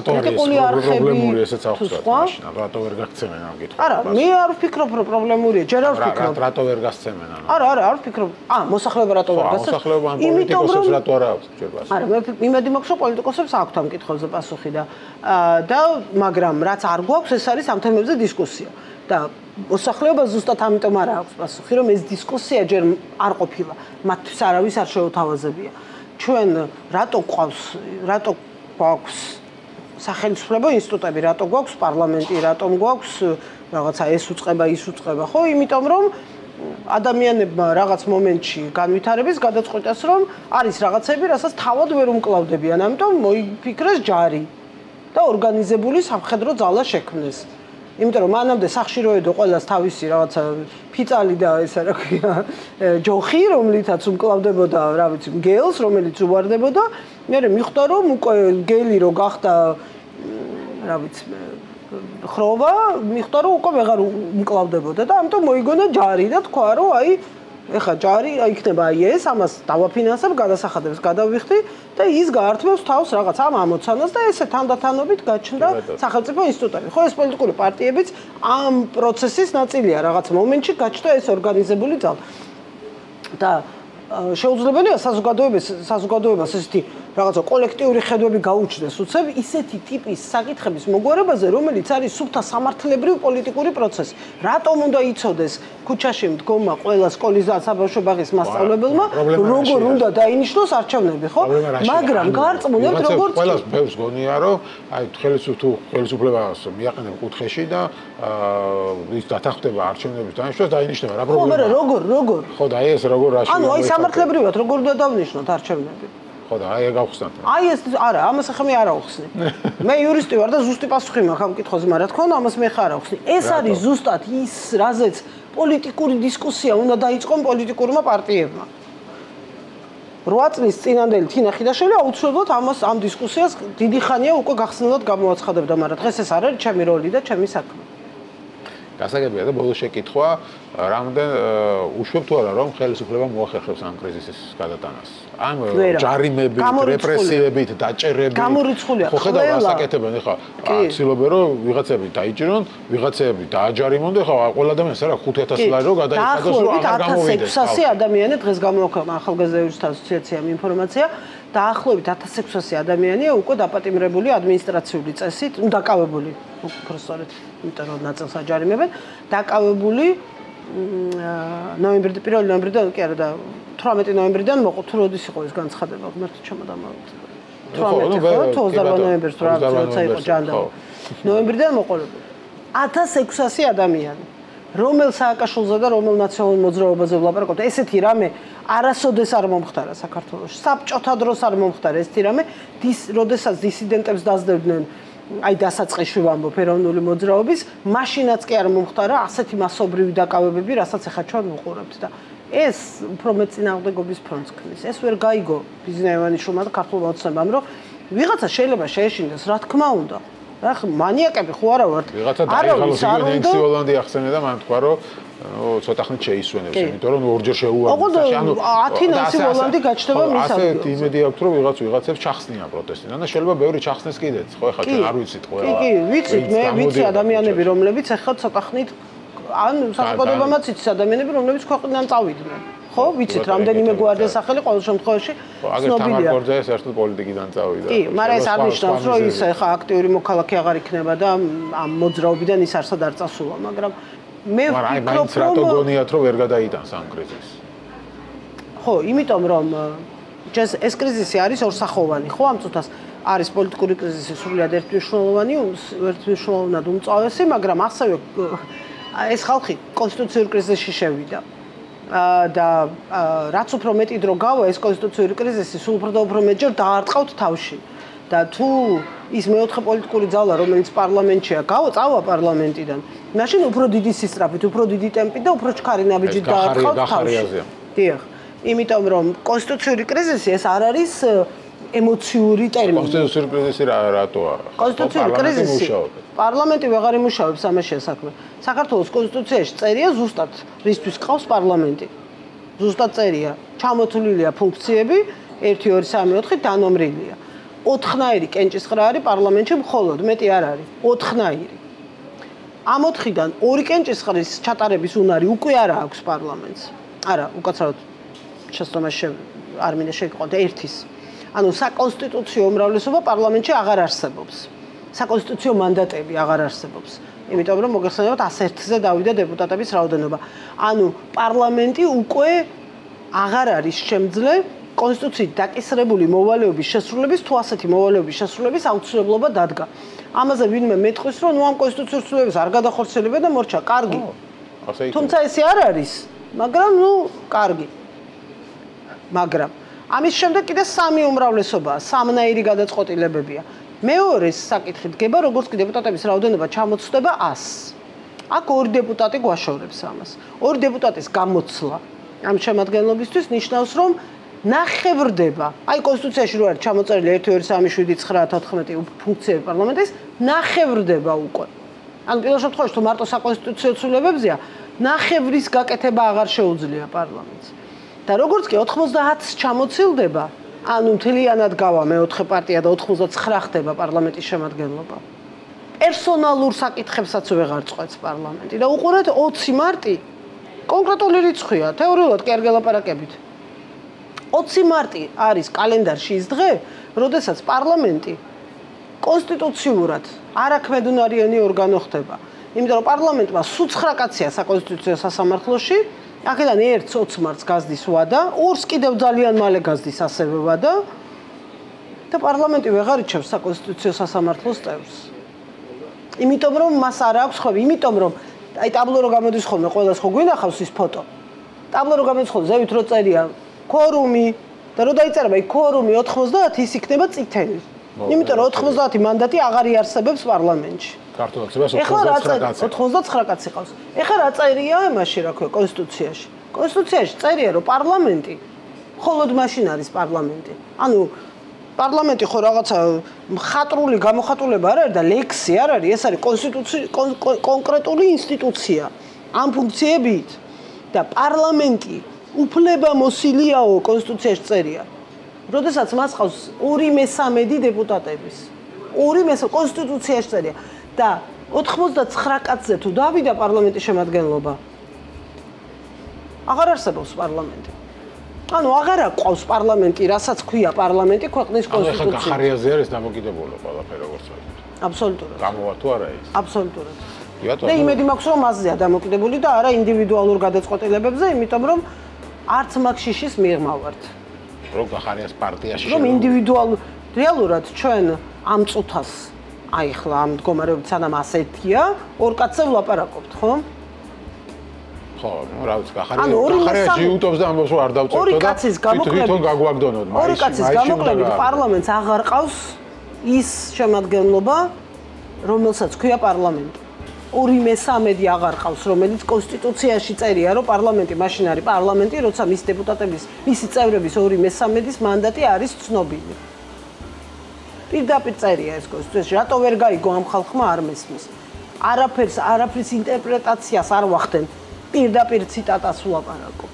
კრიტიკული არხები. პრობლემური ესეც აქვს მაშინ. რატო ვერ გაგცემენ ამ კითხვას? არა, მე არ ვფიქრობ, რომ პრობლემურია, ჯერ არ ვფიქრობ. რატო ვერ გასცემენ ანუ? არ ვფიქრობ. მოსახლეობა რატო ვერ გასცემენ? მოსახლეობა ან პოლიტიკოსებს რატო არ აქვს ჯერბას? არა, მე იმედი მაქვს, რომ პოლიტიკოსებს აქვთ ამ კითხვებზე პასუხი და მაგრამ რაც არ გვაქვს, ეს არის ამ თემებზე დისკუსია. და მოსახლეობა ზუსტად ამიტომ არ აქვს პასუხი, რომ ეს დისკუსია ჯერ არ ყოფილა. მათთვის არავის არ შეუთავაზებია. ჩვენ რატო გვაქვს სახელმწიფო ინსტიტუტები, რატო გვაქვს პარლამენტი, რატომ გვაქვს რაღაცა ეს უწყება, ის უწყება, ხო? იმიტომ რომ ადამიანებმა რაღაც მომენტში განვითარების გადაწყვეტეს, რომ არის რაღაცები, რასაც თავად ვერ უმკლავდებიან, ამიტომ მოიფიქრეს ჯარი და ორგანიზებული სამხედრო ძალა შექმნეს. იმიტომ რომ მანამდე სახში როედო ყველას თავისი რაღაცა ფიცალი და ესა რა ქვია ჯოხი, რომლითაც უმკლავდებოდა, რა ვიცი, მგელს, რომელიც უვარდებოდა, მე მიხვდა რომ უკვე გელი რო გახდა, რა ვიცი, ხროვა, მიხვდა რომ უკვე ვეღარ უმკლავდებოდა და ამიტომ მოიგონა ჯარი და თქვა რომ აი ეხა ჯარი იქნება აი ეს, ამას დავაფინანსებ, გადასახადებს გადავიხდი და ის გაართმევს თავს რაღაც ამ ამოცანას და ესე თანდათანობით გაჩნდა სახელმწიფო ინსტიტუტები. ხო, ეს პოლიტიკური პარტიებიც ამ პროცესის ნაწილია, რაღაც მომენტში გაჩნდა ეს ორგანიზებული ძალა. და შეუძლებელია საზოგადოებას ესეთი რაღაცა კოლექტიური ხედვები გაუჩნდეს უცებ ისეთი ტიპის საკითხების მოგვარებაზე, რომელიც არის სუფთა სამართლებრივ პოლიტიკური პროცესი. რატომ უნდა იცოდეს ქუჩაში მდგომა ყველა სკოლის და საბავშვო ბაღის მასწავლებელმა, როგორ უნდა დაინიშნოს არჩევნები, ხო? მაგრამ გარწმუნებთ როგორც ყველას ბევრს გონია, რომ აი ხელისუფლებას მიაყენებ კუთხეში და ის დათანხმდება არჩევნების დანიშნვას დაინიშნება რა პრობლემაა? როგორ? ხო და აი ეს როგორ რაში? ანუ აი სამართლებრივად როგორ უნდა დავნიშნოთ არჩევნები? ხო და აი გავხსნათ. აი ეს არა, ამას ახლა მე არ ავხსნი. მე იურისტი ვარ და ზუსტი პასუხი მაქვს ამ კითხვაზე, მაგრამ რა თქმა უნდა, ამას მე ხარ ავხსნი. ეს არის ზუსტად ის, რაზეც პოლიტიკური დისკუსია უნდა დაიწყონ პოლიტიკურმა პარტიებმა. 8 წლის წინანდელი თინა ხიდაშელი აუცილებლად ამ დისკუსიას დიდი ხანია უკვე გახსნილად გამოაცხადებდა, მაგრამ დღეს ეს არ არის ჩემი როლი და ჩემი საქმე. გასაგებია და ბოლოს შეკითხვა, რამდენ უშვებ თუ არა რომ ხელისუფლება მოახერხებს ამ კრიზისის გადატანას? ამ ჯარიმებით, რეპრესიებით, დაჭერებით. გამორიცხულია ხო ხედავ რასაკეთებენ ეხლა ცდილობენ რომ ვიღაცები დაიჭირონ, ვიღაცები დააჯარიმონ და ეხლა ყველა ადამიანს არა 5000 ლარი რო გადაიხადოს რომ აღარ გამოვიდეს. 1600 ადამიანი დღეს გამოაქვეყნა ახალგაზრდების ასოციაციამ ინფორმაცია. დაახლოებით 1600 ადამიანია უკვე დაპატიმრებული ადმინისტრაციული წესით, დაკავებული, უბრალოდ, იმიტომ რომ ნაწილს აჯარიმებენ, დაკავებული 1 ნოემბრიდან კი არა და 18 ნოემბრიდან მოყვა თუ როდის იყო ეს განცხადება, ღმერთო ჩემოდამავით. 18 ხო, 28 ნოემბერს როცა იყო ჯანდარო. ნოემბრიდან მოყოლებული. 1600 ადამიანი. რომელ სააკაშვილზე და რომელ ნაციონალურ მოძრაობაზე ვლაპარაკობთ, ესეთი რამე არასოდეს არ მომხდარა საქართველოში. საბჭოთა დროს არ მომხდარა ესეთი რამე, როდესაც დისიდენტებს დაძლებდნენ, აი დასაწყისში ვამბობ ეროვნული მოძრაობის, მაშინაც კი არ მომხდარა ასეთი მასობრივი დაკავებები, რასაც ახლა ჩვენ ვუყურებთ და ეს უფრო მეტ წინააღმდეგობის ფრონტს ქმნის. ეს ვერ გაიგო ბიზნა ივანიშვილმა და ქართულმა ოცნებამ, რომ ვიღაცა შეიძლება შეეშინდეს, რა თქმა უნდა. რა მანიაკები ხო არა ვართ? ვიღაცა დაიღალოს იგივე ნენსი ჰოლანდი ახსენე და მან თქვა რომ ცოტა ხნით შეისვენებს, იმიტომ რომ ორჯერ შეუვარდა. ანუ 10 ნენსი ჰოლანდი გაჩნდება მის ადგილზე. ასეთ იმედი აქვს რომ ვიღაცებს ჩახსნია პროტესტიდან და შეიძლება ბევრი ჩახსნეს კიდეც, ხო ეხლა ჩვენ არ ვიცით ყველა. კი, ვიცით, მე ვიცი ადამიანები, რომლებიც ახლა ცოტა ხნით ან საზოგადოებამაც იცის ადამიანები, რომლებიც ქვეყნიდან წავიდნენ. ხო, ვიცით, რამდენიმე გვარდია სახელი ყოველ შემთხვევაში ცნობილია. თამარ გორძა ერთად პოლიტიკიდან წავიდა. კი, მაგრამ ეს არ ნიშნავს, რომ ის ახლა აქტიური მოქალაქე აღარ იქნება და ამ მოძრაობიდან ის არსად არ წასულა, მაგრამ მე ვფიქრობ, რომ რატო გონიათ რომ ვერ გადაიტანს ამ კრიზისს? ხო, იმიტომ რომ ეს კრიზისი არის ორსახოვანი, ხო, ამ წუთას არის პოლიტიკური კრიზისი სრულიად ერთმნიშვნელოვნად უმწვავესი, მაგრამ ასევე ეს ხალხი კონსტიტუციურ კრიზისში შევიდა. და რაც უფრო მეტი დრო გავა ეს კონსტიტუციური კრიზისი სულ უფრო და უფრო მეტჯერ დაარტყავთ თავში და თუ ის მეოთხე პოლიტიკური ძალა რომელიც პარლამენტშია წავა პარლამენტიდან მაშინ უფრო დიდი სისწრაფით, უფრო დიდი ტემპით და უფრო ჩქარი ნაბიჯით დაარტყავთ თავში. დიახ, იმიტომ რომ კონსტიტუციური კრიზისი ეს არ არის ემოციური ტერმინი. კონსტიტუციური კრიზისი რატოა? კონსტიტუციური კრიზისი პარლამენტი ვეღარ იმუშავებს ამაშია საქმე. საქართველოს კონსტიტუციაში წერია ზუსტად რისთვის ყავს პარლამენტი. ზუსტად წერია. ჩამოთვლილია ფუნქციები 1 2 3 4 დანომრილია. 4-ნაირი კენჭისყრა არის პარლამენტში მხოლოდ, მეტი არ არის. 4-ნაირი. ამ 4-დან 2 კენჭისყრის ჩატარების უნარი უკვე არა აქვს პარლამენტს. არა, უკაცრავად შესწომაში არ მინდა შეგიყვანოთ ერთის. ანუ საკონსტიტუციო უმრავლესობა პარლამენტში აღარ არსებობს. საკონსტიტუციო მანდატები აღარ არსებობს. იმიტომ რომ მოგეხსენებათ 101-ზე დავიდა დეპუტატების რაოდენობა. ანუ პარლამენტი უკვე აღარ არის შემძლე კონსტიტუციით დაკისრებული მოვალეობის შესრულების თუ ასეთი მოვალეობის შესრულების აუცილებლობა დადგა. ამაზე ვინმე მეტყვის რომ ნუ ამ კონსტიტუციურ ცვლილებებს არ გადახორციელებია და მორჩა, კარგი. თუმცა ესე არ არის, მაგრამ ნუ კარგი. მაგრამ ამის შემდეგ კიდე სამი უმრავლესობაა, სამნაირი გადაწყვეტილებებია. მეორე საკითხი დგება, როგორც კი დეპუტატების რაოდენობა ჩამოწდება 100. აქ 2 დეპუტატი გვაშორებს ამას. 2 დეპუტატის გამოცლა ამ შემადგენლობისთვის ნიშნავს, რომ ნახევრდება. აი კონსტიტუციაში რო არის ჩამოწერილი 1 2 3 7 9 14 ფუნქციები პარლამენტის, ნახევრდება უკვე. ანუ პირველ შემთხვევაში თუ მარტო საკონსტიტუციო ცვლილებებზეა, ნახევრის გაკეთება აღარ შეუძლია პარლამენტს. და როგორც კი 90-ს ჩამოცილდება, ანუ მთლიანად გავა მეოთხე პარტია და 99 ხდება პარლამენტის შემადგენლობა. პერსონალურ საკითხებსაც ვეღარ წყვეტს პარლამენტი და უყურეთ 20 მარტი კონკრეტული რიცხვია, თეორიულად კი არ გელაპარაკებით. 20 მარტი არის კალენდარში ის დღე, როდესაც პარლამენტი კონსტიტუციურად არაქმედუნარიანი ორგანო ხდება. იმიტომ რომ პარლამენტმა სულ 9 კაცია საკონსტიტუციო სასამართლოში, აქედან 1-ს 20 მარტს გაზდის ვადა, 2-ს კიდევ ძალიან მალე გაზდის ასევე ვადა და პარლამენტი ვეღარ იჩევს საკონსტიტუციო სასამართლოს წევრს. იმიტომ რომ მას არ აქვს ხვები, იმიტომ რომ აი ტაბლო რო გამოდის ხოლმე ყველას ხო გვინახავს ის ფოტო. ტაბლო რო გამოდის ხოლმე ზევით რო წერია ქორუმი და რო დაიწერება იქ ქორუმი 90 ის იქნება წითელი. იმიტომ რომ 90 მანდატი აღარ იარსებებს პარლამენტში. ქართულად ხსებას 99 კაცი. 99 კაცი ყავს. ეხლა რა წერია მაშინ რა ქვია კონსტიტუციაში? კონსტიტუციაში წერია რომ პარლამენტი მხოლოდ მაშინ არის პარლამენტი. ანუ პარლამენტი ხო რაღაცა მხატვრული გამოხატულება არ არის და ლექსი არ არის, ეს არის კონკრეტული ინსტიტუცია ამ ფუნქციებით და პარლამენტი უფლებამოსილიაო კონსტიტუციაში წერია. როდესაც მას ყავს 2/3 დეპუტატების. 2/3 კონსტიტუციაში წერია და 99 კაცზე თუ დავიდა პარლამენტის შემადგენლობა. აღარ არსებობს პარლამენტი. ანუ აღარ აყვავს პარლამენტი, რასაც ქვია პარლამენტი ქვეყნის კონსტიტუციაში. ახლა ხარიაზე არის დამოკიდებული ყველაფერი როგორც ვთქვით. აბსოლუტურად. გამოვა თუ არა ის? აბსოლუტურად. და იმედი მაქვს რომ მასზეა დამოკიდებული და არა ინდივიდუალურ გადაწყვეტილებებზე, იმიტომ რომ არც მაგ შიშის მიღმა ვართ. რომ გახარიას პარტიაში რომ რეალურად ჩვენ ამ წუთას აი ხლა ამ მდგომარეობით სანამ ასეთია, 2 კაცზე ვლაპარაკობთ, ხო? ხო, ну, რა ვიცი, გახარია ჯიუტობს და ამბობს რომ არ დავწერტო და თვითონ გაგვაგდონოთ. 2 კაცის გამოკლებით პარლამენტს აღარ ყავს ის შემადგენლობა, რომელსაც ქვია პარლამენტი. 2/3 აღარ ყავს, რომელიც კონსტიტუციაში წერია, რომ პარლამენტი მაშინ არის პარლამენტი, როცა მის დეპუტატების, მისი წევრების 2/3 მანდატი არის ცნობილი. პირდაპირ წერია ეს კონსტიტუციაში, რატო ვერ გაიგო ამ ხალხმა არ მესმის. არაფრის ინტერპრეტაციას არ ვახდენ. პირდაპირ ციტატას ვლაპარაკობ.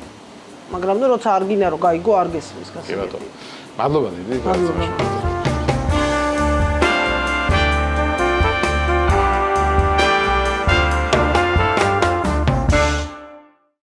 მაგრამ ნუ როცა არ გინდა რომ გაიგო, არ გესმის გასაგებია. მადლობა დიდი.